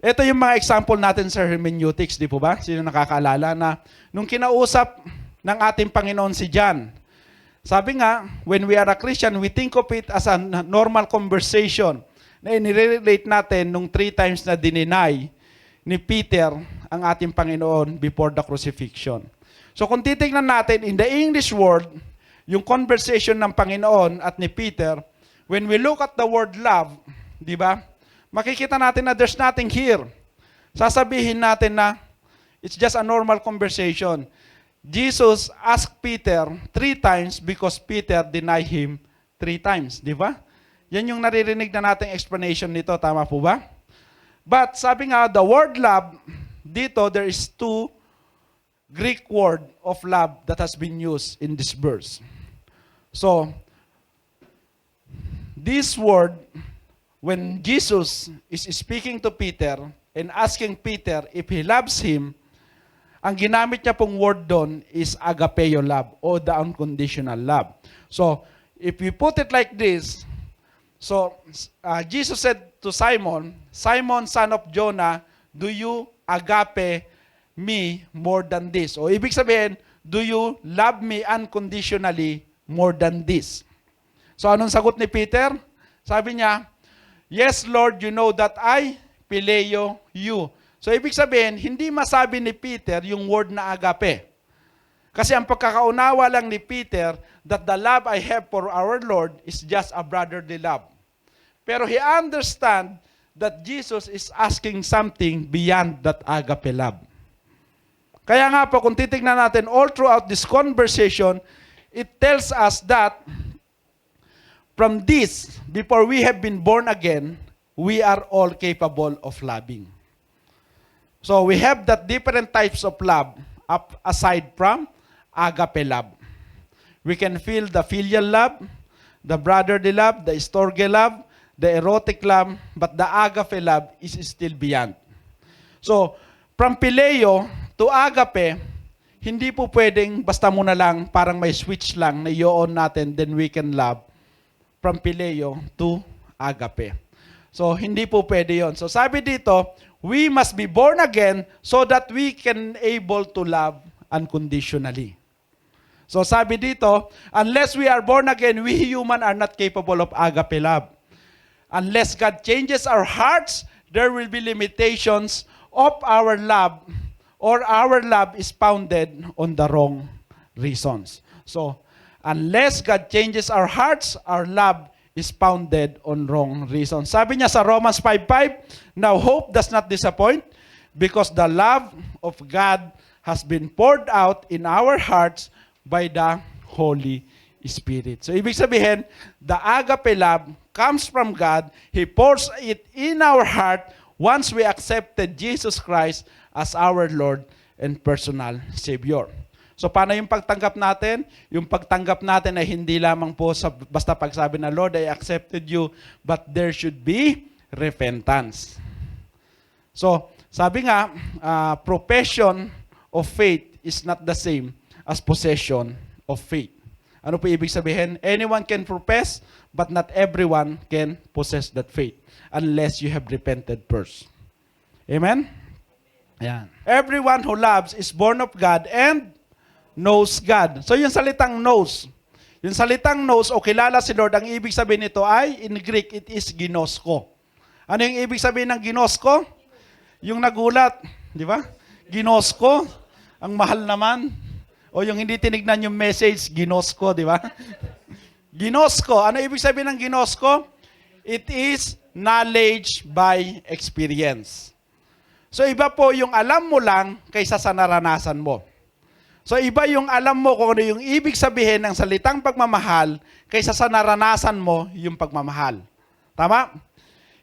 Ito yung mga example natin sa hermeneutics, di po ba? Sino nakakaalala na nung kinausap ng ating Panginoon si John, sabi nga, when we are a Christian, we think of it as a normal conversation na inirelate natin nung 3 times na dininay ni Peter ang ating Panginoon before the crucifixion. So kung titignan natin in the English word, yung conversation ng Panginoon at ni Peter, when we look at the word love, di ba? Makikita natin na there's nothing here. Sasabihin natin na it's just a normal conversation. Jesus asked Peter 3 times because Peter denied him 3 times. Di ba? Yan yung naririnig na nating explanation nito. Tama po ba? But sabi nga, the word love, dito there is 2 Greek word of love that has been used in this verse. So, this word, when Jesus is speaking to Peter and asking Peter if he loves him, ang ginamit niya pong word doon is agapeo love o the unconditional love. So, if we put it like this, so Jesus said to Simon, Simon, son of Jonah, do you agape me more than this? O ibig sabihin, do you love me unconditionally more than this? So, anong sagot ni Peter? Sabi niya, yes, Lord, you know that I phileo you. So, ibig sabihin, hindi masabi ni Peter yung word na agape. Kasi ang pagkakaunawa lang ni Peter that the love I have for our Lord is just a brotherly love. Pero he understand that Jesus is asking something beyond that agape love. Kaya nga po, kung titignan natin all throughout this conversation, it tells us that from this, before we have been born again, we are all capable of loving. So we have that different types of love aside from agape love. We can feel the filial love, the brotherly love, the storge love, the erotic love, but the agape love is still beyond. So from phileo to agape, hindi po pwedeng basta muna lang parang may switch lang na i-on natin then we can love from phileo to agape. So hindi po pwede yon. So sabi dito, we must be born again so that we can able to love unconditionally. So sabi dito, unless we are born again, we human are not capable of agape love. Unless God changes our hearts, there will be limitations of our love or our love is founded on the wrong reasons. So unless God changes our hearts, our love is founded on wrong reasons. Sabi niya sa Romans 5:5, now hope does not disappoint because the love of God has been poured out in our hearts by the Holy Spirit. So ibig sabihin, the agape love comes from God. He pours it in our heart once we accepted Jesus Christ as our Lord and personal Savior. So paano yung pagtanggap natin? Yung pagtanggap natin ay hindi lamang po sa basta pagsabi na, Lord, I accepted you, but there should be repentance. So, sabi nga, profession of faith is not the same as possession of faith. Ano po ibig sabihin? Anyone can profess, but not everyone can possess that faith unless you have repented first. Amen? Ayan. Everyone who loves is born of God and knows God. So yung salitang knows, yung salitang knows o kilala si Lord, ang ibig sabihin nito ay, in Greek, it is ginosko. Ano yung ibig sabihin ng ginosko? Yung nagulat, di ba? Ginosko, ang mahal naman. O yung hindi tinignan yung message, ginosko, di ba? Ginosko, ano ibig sabihin ng ginosko? It is knowledge by experience. So iba po yung alam mo lang kaysa sa naranasan mo. So iba yung alam mo kung ano yung ibig sabihin ng salitang pagmamahal kaysa sa naranasan mo yung pagmamahal. Tama?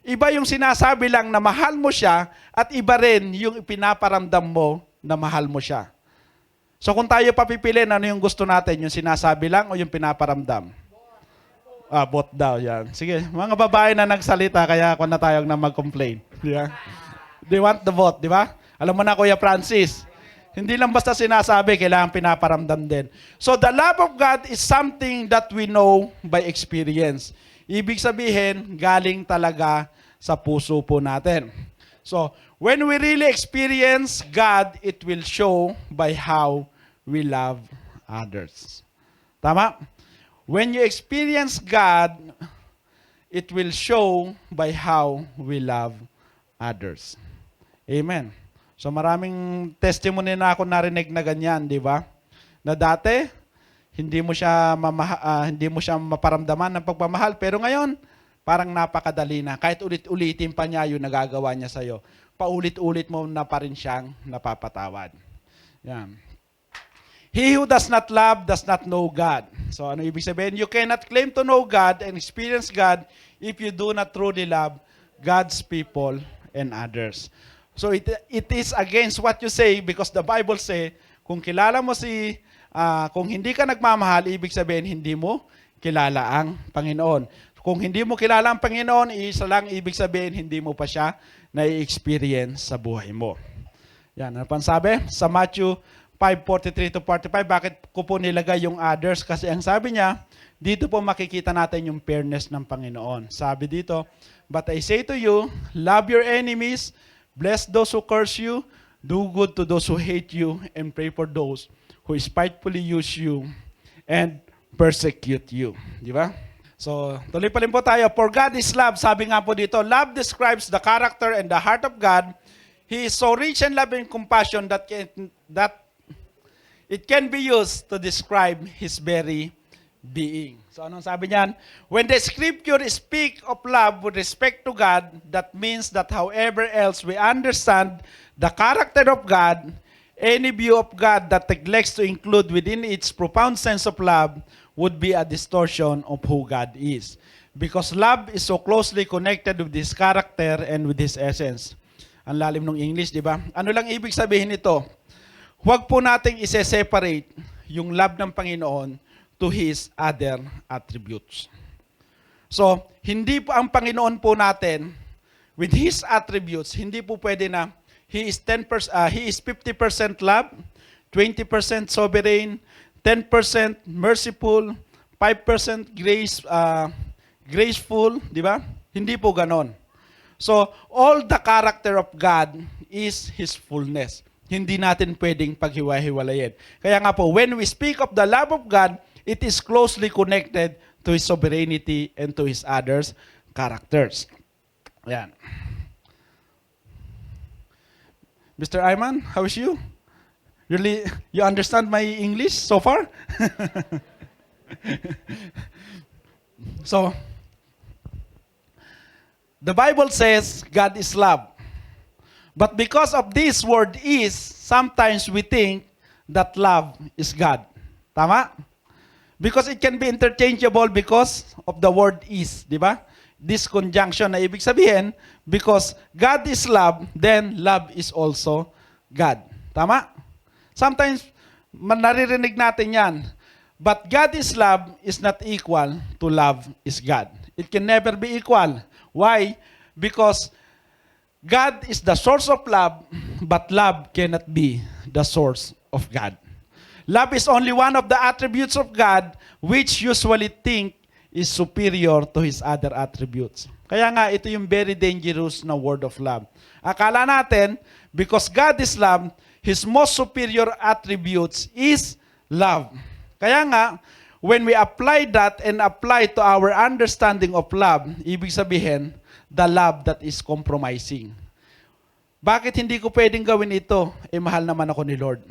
Iba yung sinasabi lang na mahal mo siya at iba rin yung ipinaparamdam mo na mahal mo siya. So kung tayo papipiliin, ano yung gusto natin? Yung sinasabi lang o yung pinaparamdam? Both daw, yan. Sige, mga babae na nagsalita, kaya ako na tayong na mag-complain. Yeah. They want the vote, di ba? Alam mo na, Kuya Francis, hindi lang basta sinasabi, kailangan pinaparamdam din. So the love of God is something that we know by experience. Ibig sabihin, galing talaga sa puso po natin. So, when we really experience God, it will show by how we love others. Tama? When you experience God, it will show by how we love others. Amen. So maraming testimony na ako narinig na ganyan, di ba? Na dati, hindi mo siya maparamdaman ng pagmamahal, pero ngayon, parang napakadali na. Kahit ulit-ulitin pa niya yung nagagawa niya sa'yo. Paulit-ulit mo na pa rin siyang napapatawad. Yan. He who does not love does not know God. So ano ibig sabihin? You cannot claim to know God and experience God if you do not truly love God's people and others. So it is against what you say because the Bible say, kung kilala mo kung hindi ka nagmamahal, ibig sabihin hindi mo kilala ang Panginoon. Kung hindi mo kilala ang Panginoon, isa lang ibig sabihin hindi mo pa siya na-experience sa buhay mo. Yan, ano pang sabi? Sa Matthew 5:43-45, bakit ko po nilagay yung others? Kasi ang sabi niya, dito po makikita natin yung fairness ng Panginoon. Sabi dito, but I say to you, love your enemies, bless those who curse you, do good to those who hate you, and pray for those who spitefully use you and persecute you. Di ba? So, tuloy pa rin po tayo. For God is love. Sabi nga po dito, love describes the character and the heart of God. He is so rich in love and compassion that it can be used to describe His very being. So, anong sabi niyan? When the scripture speak of love with respect to God, that means that however else we understand the character of God, any view of God that neglects to include within its profound sense of love would be a distortion of who God is. Because love is so closely connected with His character and with His essence. Ang lalim ng English, di ba? Ano lang ibig sabihin nito? Huwag po nating ise-separate yung love ng Panginoon to His other attributes. So, hindi po ang Panginoon po natin, with His attributes, hindi po pwede na He is 50% love, 20% sovereign, 10% merciful, 5% graceful, di ba? Hindi po ganon. So, all the character of God is His fullness. Hindi natin pwedeng paghiwa-hiwalayin. Kaya nga po, when we speak of the love of God, it is closely connected to His sovereignty and to His others characters. Ayan. Mr. Ayman, how is you? Really, you understand my English so far? So, the Bible says God is love. But because of this word is, sometimes we think that love is God. Tama? Because it can be interchangeable because of the word is, di ba? This conjunction na ibig sabihin, because God is love, then love is also God. Tama? Sometimes, naririnig natin yan. But God is love is not equal to love is God. It can never be equal. Why? Because God is the source of love, but love cannot be the source of God. Love is only one of the attributes of God which usually think is superior to His other attributes. Kaya nga, ito yung very dangerous na word of love. Akala natin, because God is love, His most superior attributes is love. Kaya nga, when we apply that and apply to our understanding of love, ibig sabihin, the love that is compromising. Bakit hindi ko pwedeng gawin ito? Mahal naman ako ni Lord.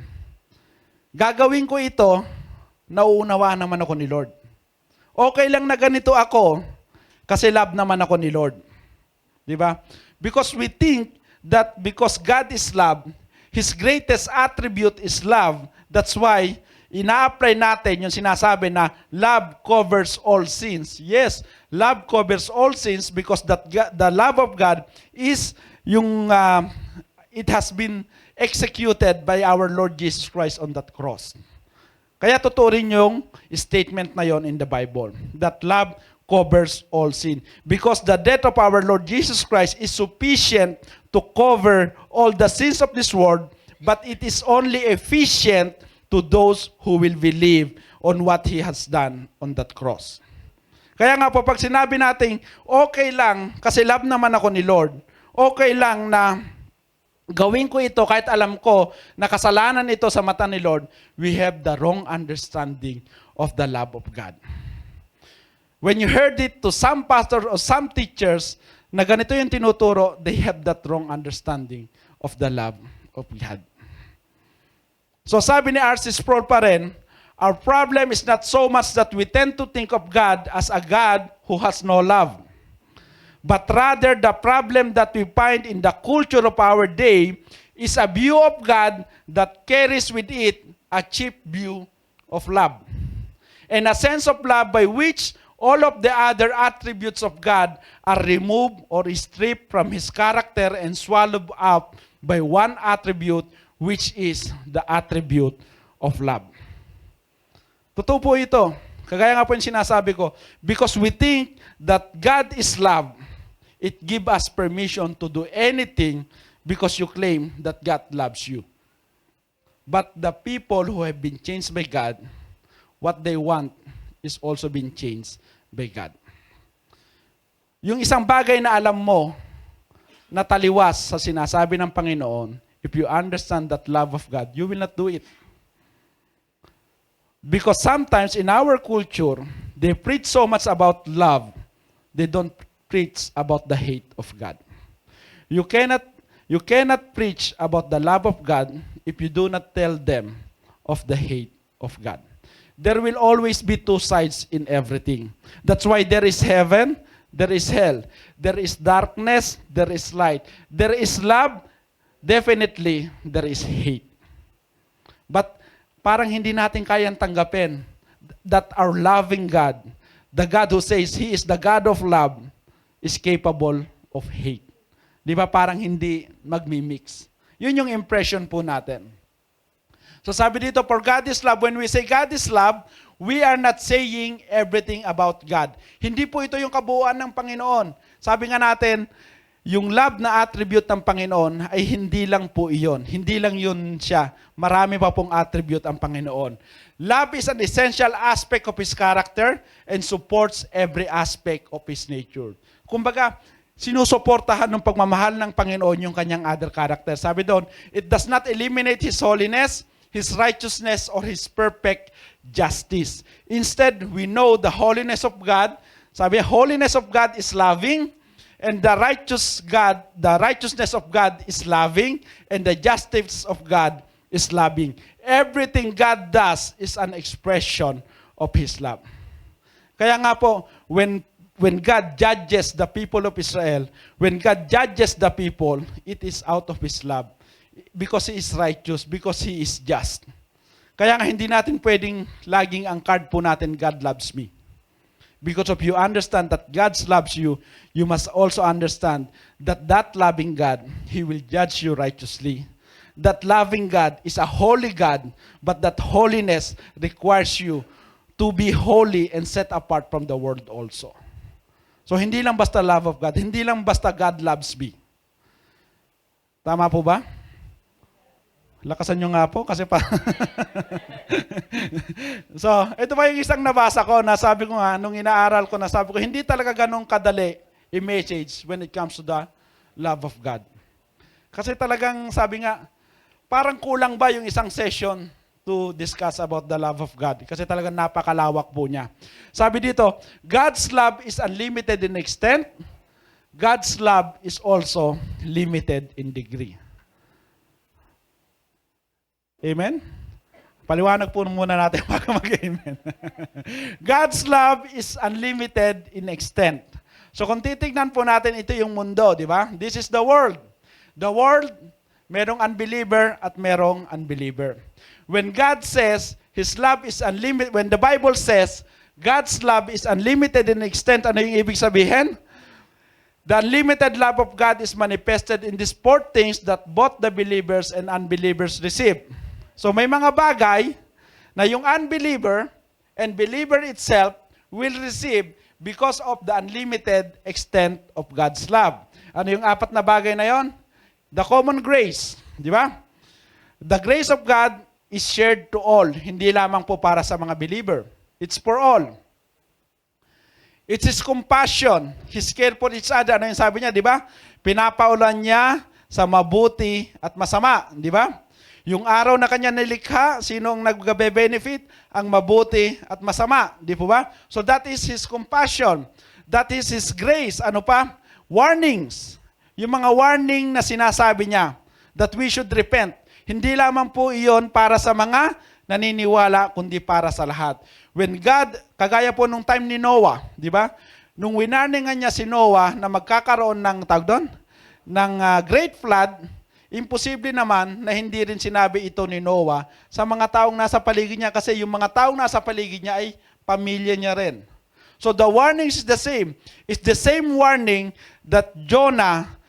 Gagawin ko ito, nauunawaan naman ako ni Lord. Okay lang na ganito ako, kasi love naman ako ni Lord. Di ba? Because we think that because God is love, His greatest attribute is love. That's why, ina-apply natin yung sinasabi na love covers all sins. Yes, love covers all sins because the love of God is it has been executed by our Lord Jesus Christ on that cross. Kaya totoo rin yung statement na yon in the Bible, that love covers all sin. Because the death of our Lord Jesus Christ is sufficient to cover all the sins of this world, but it is only efficient to those who will believe on what He has done on that cross. Kaya nga po, pag sinabi natin, okay lang, kasi love naman ako ni Lord, okay lang na gawin ko ito kahit alam ko na kasalanan ito sa mata ni Lord, we have the wrong understanding of the love of God. When you heard it to some pastor or some teachers na ganito yung tinuturo, they have that wrong understanding of the love of God. So sabi ni R.C. Sproul pa rin, our problem is not so much that we tend to think of God as a God who has no love, but rather the problem that we find in the culture of our day is a view of God that carries with it a cheap view of love, and a sense of love by which all of the other attributes of God are removed or stripped from His character and swallowed up by one attribute, which is the attribute of love. Totoo po ito. Kagaya nga po yung sinasabi ko, because we think that God is love, it gives us permission to do anything because you claim that God loves you. But the people who have been changed by God, what they want is also being changed by God. Yung isang bagay na alam mo na taliwas sa sinasabi ng Panginoon, if you understand that love of God, you will not do it. Because sometimes in our culture, they preach so much about love, they don't preach about the hate of God. You cannot preach about the love of God if you do not tell them of the hate of God. There will always be two sides in everything. That's why there is heaven, there is hell. There is darkness, there is light. There is love, definitely there is hate. But parang hindi natin kayang tanggapin that our loving God, the God who says He is the God of love, is capable of hate. Di ba parang hindi magmi-mix? Yun yung impression po natin. So sabi dito, for God is love, when we say God is love, we are not saying everything about God. Hindi po ito yung kabuuan ng Panginoon. Sabi nga natin, yung love na attribute ng Panginoon ay hindi lang po iyon. Hindi lang yun siya. Marami pa pong attribute ang Panginoon. Love is an essential aspect of His character and supports every aspect of His nature. Kumbaga, sinusuportahan ng pagmamahal ng Panginoon yung kanyang other character. Sabi doon, it does not eliminate His holiness, His righteousness, or His perfect justice. Instead, we know the holiness of God. Sabi, holiness of God is loving, and the righteousness of God is loving, and the justice of God is loving. Everything God does is an expression of His love. Kaya nga po, when God judges the people of Israel, when God judges the people, it is out of His love. Because He is righteous, because He is just. Kaya nga hindi natin pwedeng laging ang card po natin, God loves me. Because if you understand that God loves you, you must also understand that that loving God, He will judge you righteously. That loving God is a holy God, but that holiness requires you to be holy and set apart from the world also. So hindi lang basta love of God, hindi lang basta God loves me. Tama po ba? Lakasan nyo nga po kasi pa. So, ito pa yung isang nabasa ko na sabi ko nga, nung inaaral ko na sabi ko, hindi talaga ganun kadali i-message when it comes to the love of God. Kasi talagang sabi nga, parang kulang ba yung isang session to discuss about the love of God? Kasi talagang napakalawak po niya. Sabi dito, God's love is unlimited in extent. God's love is also limited in degree. Amen? Paliwanag po muna natin bago mag-amen. God's love is unlimited in extent. So kung titignan po natin, ito yung mundo, di ba? This is the world. The world merong unbeliever at merong unbeliever. When God says His love is unlimited, when the Bible says God's love is unlimited in extent, ano yung ibig sabihin? The unlimited love of God is manifested in these four things that both the believers and unbelievers receive. So may mga bagay na yung unbeliever and believer itself will receive because of the unlimited extent of God's love. Ano yung apat na bagay na yon? The common grace, di ba? The grace of God is shared to all, hindi lamang po para sa mga believer. It's for all. It's His compassion, His care for each other. Ano yung sabi niya, di ba? Pinapaulan niya sa mabuti at masama, di ba? Yung araw na kanya nilikha, sino ang nagbe-benefit? Ang mabuti at masama, di po ba? So that is His compassion. That is His grace. Ano pa? Warnings. Yung mga warning na sinasabi niya that we should repent. Hindi lamang po iyon para sa mga naniniwala, kundi para sa lahat. When God, kagaya po nung time ni Noah, di ba? Nung winarningan niya si Noah na magkakaroon ng, tawag doon, ng great flood, imposible naman na hindi rin sinabi ito ni Noah sa mga taong nasa paligid niya kasi yung mga taong nasa paligid niya ay pamilya niya rin. So the warning is the same. It's the same warning that Jonah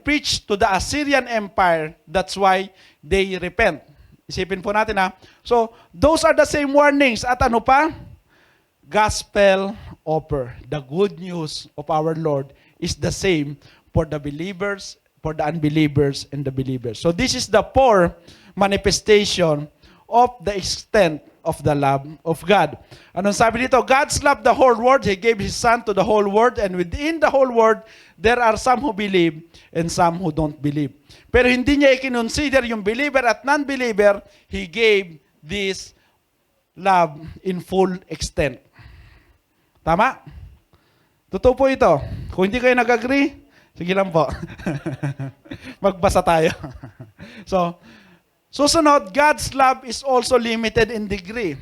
preached to the Assyrian Empire. That's why they repent. Isipin po natin ha. So, those are the same warnings. At ano pa? Gospel offer. The good news of our Lord is the same for the believers, for the unbelievers, and the believers. So, this is the four manifestation of the extent of the love of God. Anong sabi dito? God's loved the whole world. He gave His Son to the whole world. And within the whole world, there are some who believe and some who don't believe. Pero hindi niya i-consider yung believer at non-believer. He gave this love in full extent. Tama? Totoo po ito. Kung hindi kayo nag-agree, sige lang po. Magbasa tayo. So, susunod, God's love is also limited in degree.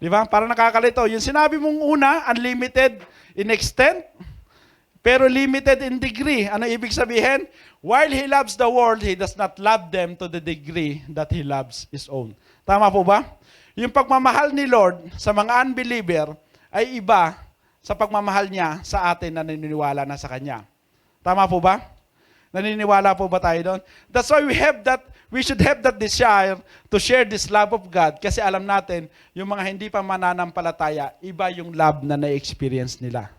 Di ba? Para nakakalito. Yung sinabi mong una, unlimited in extent, pero limited in degree. Ano ibig sabihin? While He loves the world, He does not love them to the degree that He loves His own. Tama po ba? Yung pagmamahal ni Lord sa mga unbeliever ay iba sa pagmamahal niya sa atin na naniniwala na sa Kanya. Tama po ba? Naniniwala po ba tayo doon? That's why we should have that desire to share this love of God kasi alam natin, yung mga hindi pa mananampalataya, iba yung love na na-experience nila.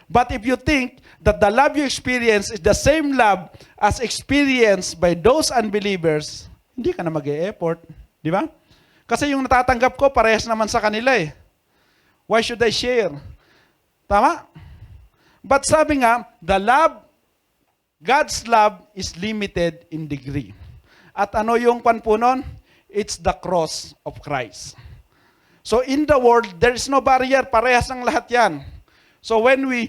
But if you think that the love you experience is the same love as experienced by those unbelievers, hindi ka na mag-e-effort. Di ba? Kasi yung natatanggap ko, parehas naman sa kanila eh. Why should I share? Tama? But sabi nga, God's love is limited in degree. At ano yung panpunon? It's the cross of Christ. So in the world, there is no barrier. Parehas ng lahat yan. So when we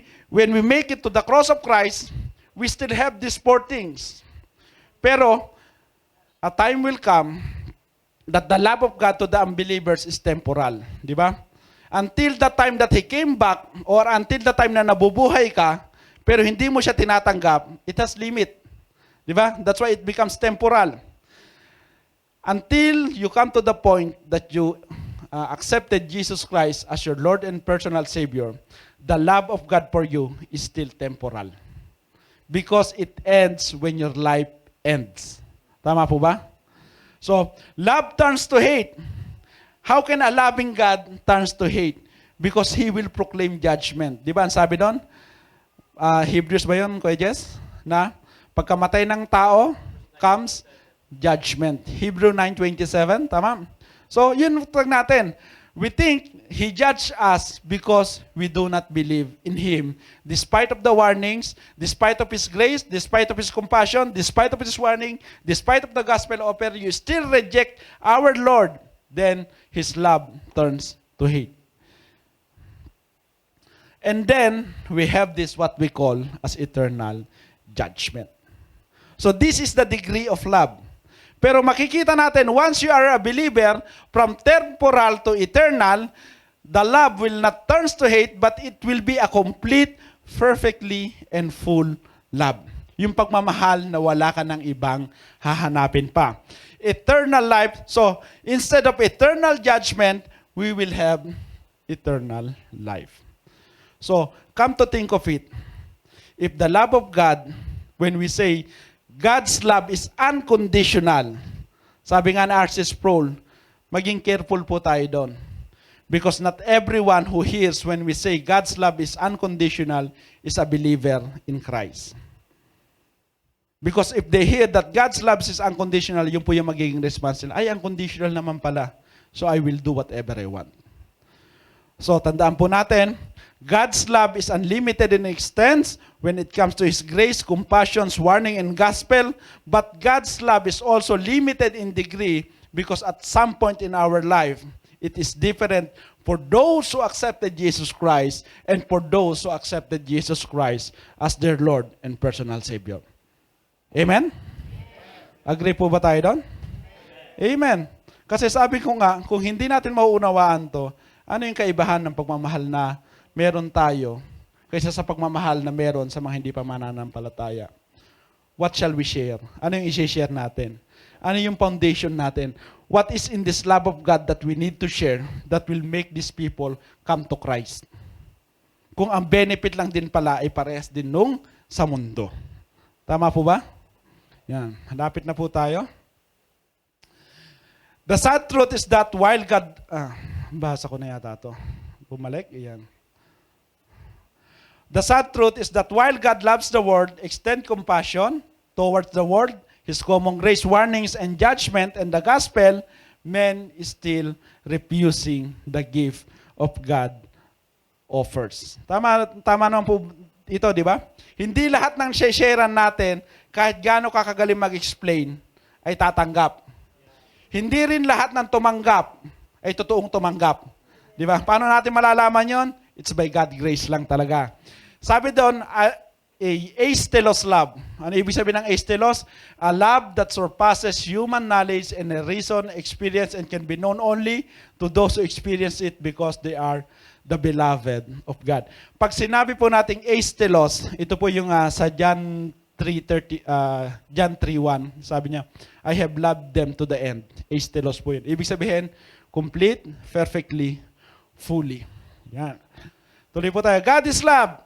make it to the cross of Christ, we still have these four things. Pero, a time will come that the love of God to the unbelievers is temporal. Di ba? Until the time that He came back, or until the time na nabubuhay ka, pero hindi mo siya tinatanggap, it has limit. Di ba? That's why it becomes temporal. Until you come to the point that you accepted Jesus Christ as your Lord and personal Savior, the love of God for you is still temporal. Because it ends when your life ends. Tama po ba? So, love turns to hate. How can a loving God turns to hate? Because He will proclaim judgment. Di ba ang sabi doon? Hebrews ba yun, Kuya Jess? Na pagkamatay ng tao, comes judgment. Hebrew 9:27, tama? So, yun tag natin. We think He judged us because we do not believe in Him. Despite of the warnings, despite of His grace, despite of His compassion, despite of His warning, despite of the gospel offer, you still reject our Lord, then His love turns to hate. And then, we have this what we call as eternal judgment. So this is the degree of love. Pero makikita natin, once you are a believer, from temporal to eternal, the love will not turn to hate, but it will be a complete, perfectly, and full love. Yung pagmamahal na wala ka ng ibang hahanapin pa. Eternal life. So, instead of eternal judgment, we will have eternal life. So, come to think of it. If the love of God, when we say God's love is unconditional, sabi nga na R.C. Sproul, maging careful po tayo doon. Because not everyone who hears when we say God's love is unconditional is a believer in Christ. Because if they hear that God's love is unconditional, yun po yung magiging response nila. Ay, unconditional naman pala. So I will do whatever I want. So tandaan po natin, God's love is unlimited in extent when it comes to His grace, compassion, warning, and gospel. But God's love is also limited in degree because at some point in our life, it is different for those who accepted Jesus Christ and for those who accepted Jesus Christ as their Lord and personal Savior. Amen? Agree po ba tayo doon? Amen. Kasi sabi ko nga, kung hindi natin mauunawaan to, ano yung kaibahan ng pagmamahal na meron tayo kaysa sa pagmamahal na meron sa mga hindi pa mananampalataya? What shall we share? Ano yung i-share natin? Ano yung foundation natin? What is in this love of God that we need to share that will make these people come to Christ? Kung ang benefit lang din pala ay parehas din nung sa mundo. Tama po ba? Yan. Halapit na po tayo. The sad truth is that while God... basa ko na yata ito. Bumalik. Ayan. The sad truth is that while God loves the world, extend compassion towards the world, His common grace, warnings, and judgment, and the gospel, men is still refusing the gift of God offers. Tama naman po ito, di ba? Hindi lahat ng sharean natin, kahit gaano kakagaling mag-explain, ay tatanggap. Hindi rin lahat ng tumanggap ay totoong tumanggap. Di ba? Paano natin malalaman yon? It's by God's grace lang talaga. Sabi doon, astelos love. Ano ibig sabihin ng astelos? A love that surpasses human knowledge and a reason, experience, and can be known only to those who experience it because they are the beloved of God. Pag sinabi po nating astelos, ito po yung sa John 3:1, sabi niya, I have loved them to the end. Astelos po yun. Ibig sabihin, complete, perfectly, fully. Yan. Tuloy po tayo. God is love.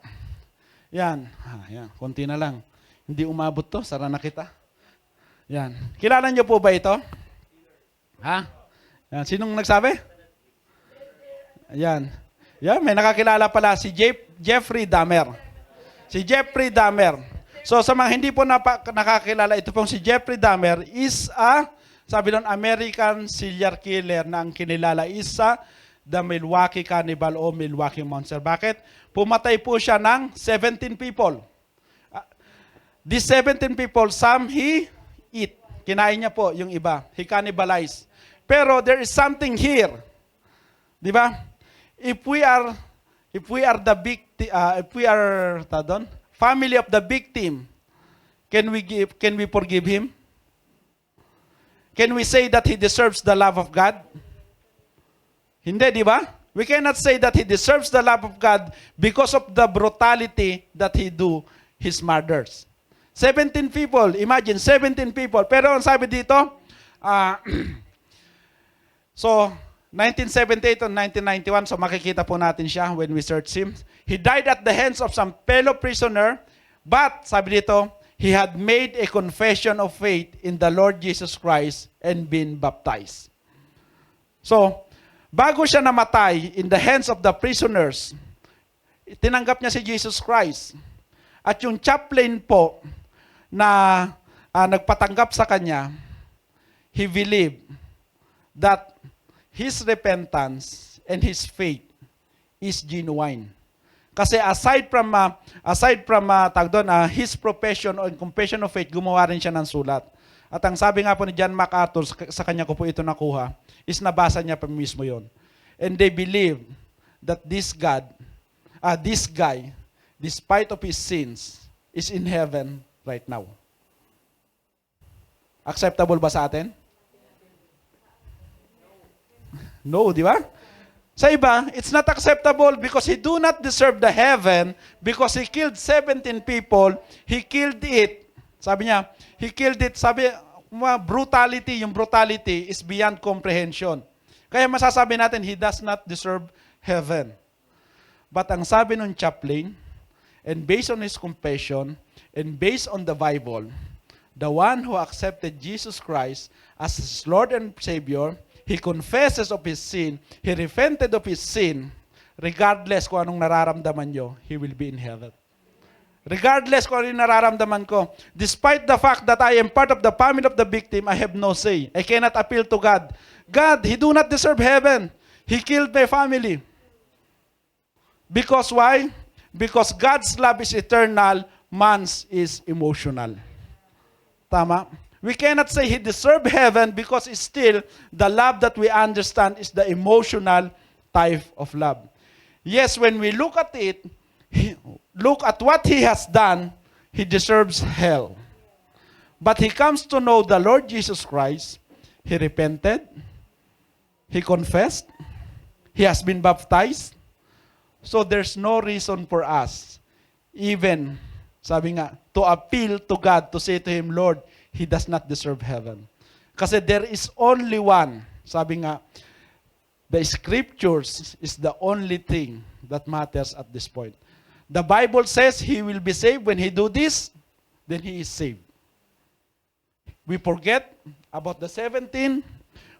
Yan. Yan. Konti na lang. Hindi umabot to. Sara na kita. Yan. Kilala niyo po ba ito? Ha? Yan. Sinong nagsabi? Yan. Yan. May nakakilala pala si Jeffrey Dahmer. Si Jeffrey Dahmer. So sa mga hindi po nakakilala, ito pong si Jeffrey Dahmer is sabi doon, American serial killer na ang kinilala is the Milwaukee Cannibal o Milwaukee Monster. Bakit? Pumatay po siya ng 17 people. These 17 people, some he eat. Kinain niya po yung iba. He cannibalized. Pero there is something here. Di ba? If we are the victim, if we are family of the victim, can we forgive him? Can we say that he deserves the love of God? Hindi, di ba? We cannot say that he deserves the love of God because of the brutality that he do his murders. 17 people, imagine, 17 people. Pero ang sabi dito, so, 1978 and 1991, so makikita po natin siya when we search him. He died at the hands of some fellow prisoner, but, sabi dito, he had made a confession of faith in the Lord Jesus Christ and been baptized. So, bago siya namatay in the hands of the prisoners, tinanggap niya si Jesus Christ. At yung chaplain po na nagpatanggap sa kanya, he believed that his repentance and his faith is genuine. Kasi aside from his profession or confession of faith, gumawa rin siya ng sulat. At ang sabi nga po ni John MacArthur, sa kanya ko po ito nakuha, is nabasa niya pa mismo yon. And they believe that this guy, despite of his sins, is in heaven right now. Acceptable ba sa atin? No, di ba? Sa iba, it's not acceptable because he do not deserve the heaven because he killed 17 people. He killed it. Sabi niya, he killed it. Sabi, yung brutality is beyond comprehension. Kaya masasabi natin, he does not deserve heaven. But ang sabi ng chaplain, and based on his confession, and based on the Bible, the one who accepted Jesus Christ as his Lord and Savior, he confesses of his sin, he repented of his sin, regardless kung anong nararamdaman nyo, he will be in heaven. Regardless kung ano yung nararamdaman ko, despite the fact that I am part of the family of the victim, I have no say. I cannot appeal to God. God, he do not deserve heaven. He killed my family. Because why? Because God's love is eternal, man's is emotional. Tama? We cannot say he deserved heaven because it's still the love that we understand is the emotional type of love. Yes, when we look at it, look at what he has done, he deserves hell. But he comes to know the Lord Jesus Christ. He repented. He confessed. He has been baptized. So there's no reason for us, even, sabi nga, to appeal to God, to say to Him, Lord, He does not deserve heaven. Kasi there is only one. Sabi nga, the scriptures is the only thing that matters at this point. The Bible says he will be saved when he do this, then he is saved. We forget about the 17,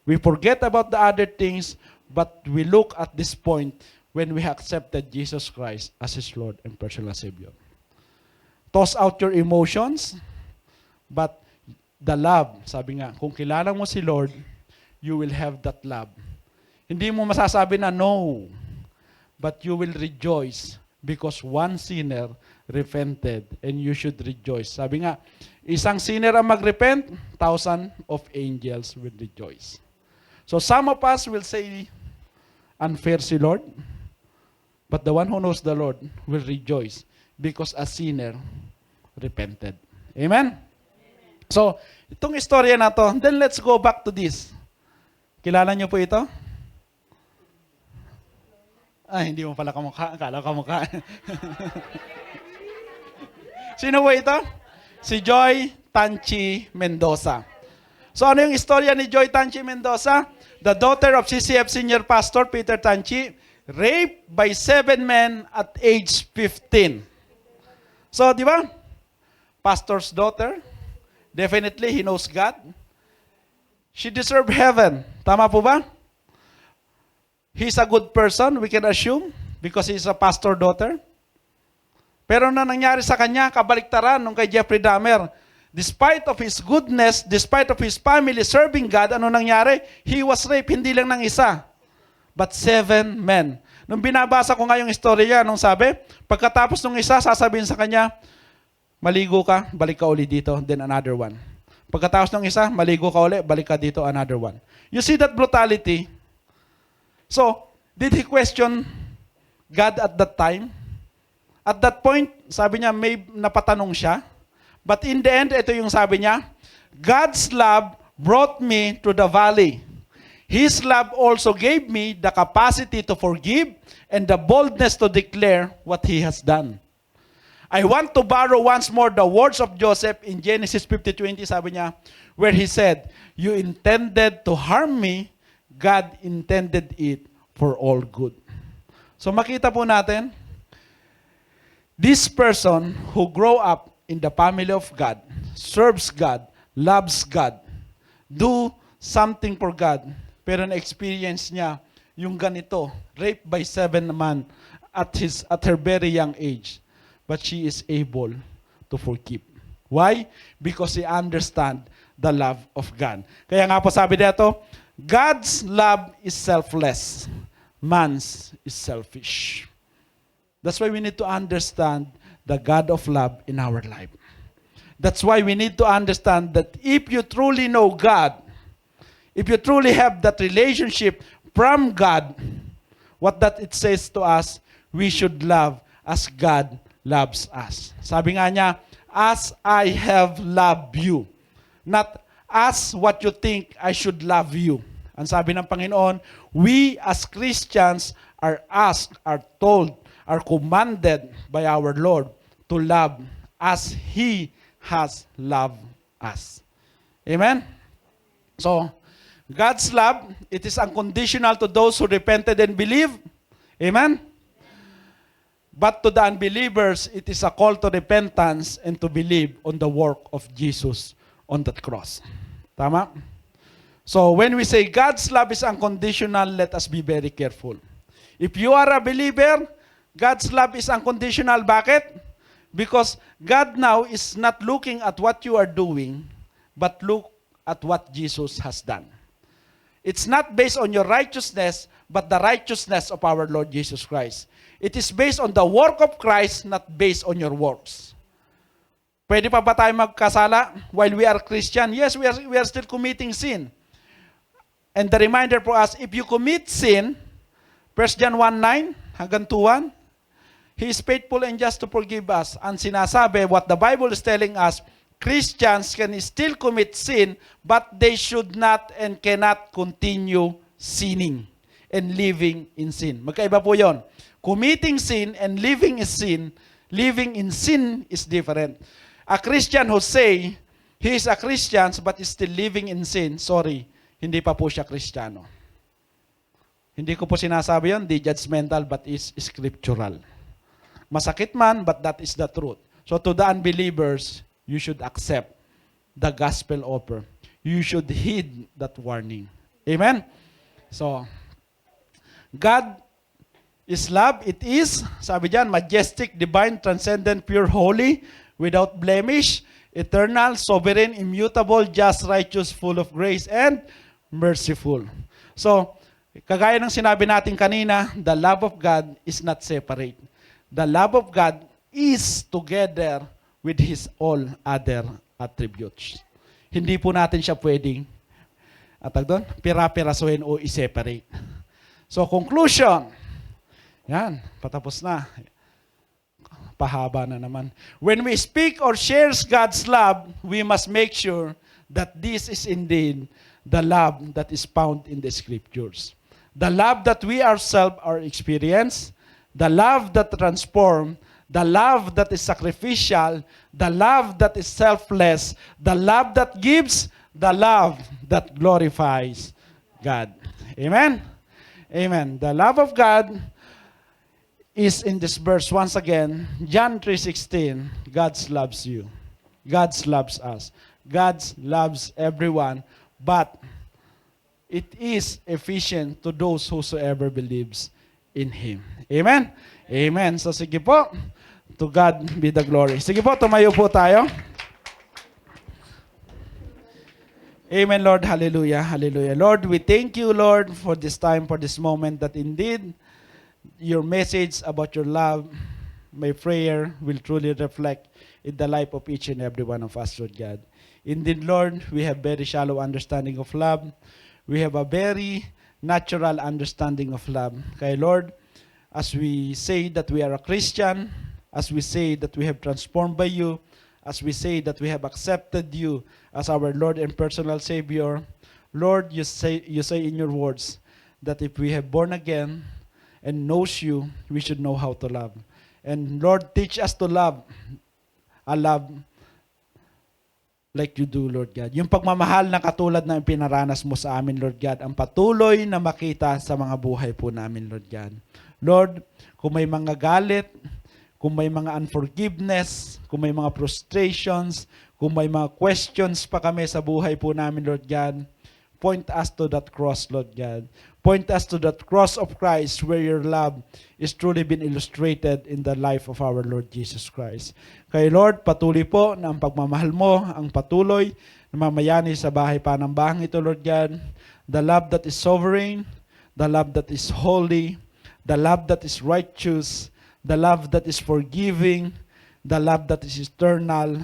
we forget about the other things, but we look at this point when we accepted Jesus Christ as his Lord and personal Savior. Toss out your emotions, but the love, sabi nga, kung kilala mo si Lord, you will have that love. Hindi mo masasabi na no, but you will rejoice because one sinner repented and you should rejoice. Sabi nga, isang sinner ang magrepent, 1,000 of angels will rejoice. So some of us will say, unfair si Lord, but the one who knows the Lord will rejoice because a sinner repented. Amen? So, itong istorya na to, then let's go back to this. Kilala niyo po ito? Ay, hindi mo pala kamukha. Akala kamukha. Sino po ito? Si Joy Tanchi Mendoza. So, ano yung istorya ni Joy Tanchi Mendoza? The daughter of CCF Senior Pastor Peter Tanchi, raped by 7 men at age 15. So, di ba? Pastor's daughter, definitely he knows God. She deserved heaven. Tama po ba? He's a good person, we can assume, because he's a pastor daughter. Pero na nangyari sa kanya, kabaliktaran nung kay Jeffrey Dahmer. Despite of his goodness, despite of his family serving God, ano nangyari? He was raped, hindi lang ng isa, but 7 men. Nung binabasa ko nga yung istorya, nung sabi, pagkatapos nung isa, sasabihin sa kanya, maligo ka, balik ka uli dito, then another one. Pagkatapos ng isa, maligo ka uli, balik ka dito, another one. You see that brutality? So, did he question God at that time? At that point, sabi niya, may napatanong siya. But in the end, ito yung sabi niya, God's love brought me to the valley. His love also gave me the capacity to forgive and the boldness to declare what He has done. I want to borrow once more the words of Joseph in Genesis 50:20, sabi niya, where he said, you intended to harm me, God intended it for all good. So makita po natin, this person who grow up in the family of God, serves God, loves God, do something for God, pero na-experience niya yung ganito, raped by 7 men at her very young age. But she is able to forgive. Why? Because she understand the love of God. Kaya nga po sabi dito, God's love is selfless. Man's is selfish. That's why we need to understand the God of love in our life. That's why we need to understand that if you truly know God, if you truly have that relationship from God, what that it says to us, we should love as God loves us. Sabi nga niya, as I have loved you. Not as what you think I should love you. Ang sabi ng Panginoon, we as Christians are asked, are told, are commanded by our Lord to love as He has loved us. Amen? So, God's love, it is unconditional to those who repented and believe. Amen? But to the unbelievers, it is a call to repentance and to believe on the work of Jesus on that cross. Tama? So, when we say God's love is unconditional, let us be very careful. If you are a believer, God's love is unconditional. Bakit? Because God now is not looking at what you are doing, but look at what Jesus has done. It's not based on your righteousness, but the righteousness of our Lord Jesus Christ. It is based on the work of Christ, not based on your works. Pwede pa ba tayo magkasala while we are Christian? Yes, we are still committing sin. And the reminder for us, if you commit sin, 1 John 1:9 hanggang 2:1, He is faithful and just to forgive us. Ang sinasabi, what the Bible is telling us, Christians can still commit sin, but they should not and cannot continue sinning and living in sin. Magkaiba po yon. Committing sin and living in sin is different. A Christian who say, he is a Christian but is still living in sin, sorry, hindi pa po siya Kristiyano. Hindi ko po sinasabi yun, di judgmental, but is scriptural. Masakit man, but that is the truth. So to the unbelievers, you should accept the gospel offer. You should heed that warning. Amen? So, God is love. It is, sabi diyan, majestic, divine, transcendent, pure, holy, without blemish, eternal, sovereign, immutable, just, righteous, full of grace, and merciful. So, kagaya ng sinabi natin kanina, the love of God is not separate. The love of God is together with His all other attributes. Hindi po natin siya pwedeng pira-pirasuhin o i-separate. So, conclusion. Yan, patapos na. Pahaba na naman. When we speak or shares God's love, we must make sure that this is indeed the love that is found in the Scriptures. The love that we ourselves are experience, the love that transforms, the love that is sacrificial, the love that is selfless, the love that gives, the love that glorifies God. Amen? Amen. The love of God is in this verse once again, John 3:16, God loves you. God loves us. God loves everyone, but it is efficient to those whosoever believes in Him. Amen? Amen. So sige po, to God be the glory. Sige po, tumayo po tayo. Amen, Lord. Hallelujah. Hallelujah. Lord, we thank you, Lord, for this time, for this moment, that indeed, your message about your love, my prayer, will truly reflect in the life of each and every one of us, Lord God. Indeed, Lord, we have very shallow understanding of love. We have a very natural understanding of love. Kaya, Lord, as we say that we are a Christian, as we say that we have transformed by you, as we say that we have accepted you as our Lord and personal Savior, Lord, you say in your words that if we have born again and knows you, we should know how to love. And Lord, teach us to love a love like you do, Lord God. Yung pagmamahal na katulad na pinaranas mo sa amin, Lord God, ang patuloy na makita sa mga buhay po namin, Lord God. Lord, kung may mga galit, kung may mga unforgiveness, kung may mga frustrations, kung may mga questions pa kami sa buhay po namin, Lord God, point us to that cross, Lord God. Point us to that cross of Christ where your love is truly been illustrated in the life of our Lord Jesus Christ. Kaya Lord, patuloy po na ang pagmamahal mo, ang patuloy na mamayani sa bahay panambahang ito, Lord God. The love that is sovereign, the love that is holy, the love that is righteous, the love that is forgiving, the love that is eternal,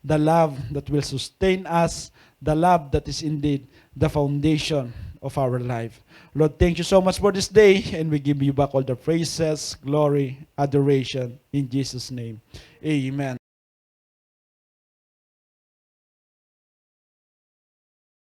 the love that will sustain us, the love that is indeed the foundation of our life. Lord, thank you so much for this day, and we give you back all the praises, glory, adoration, in Jesus' name. Amen.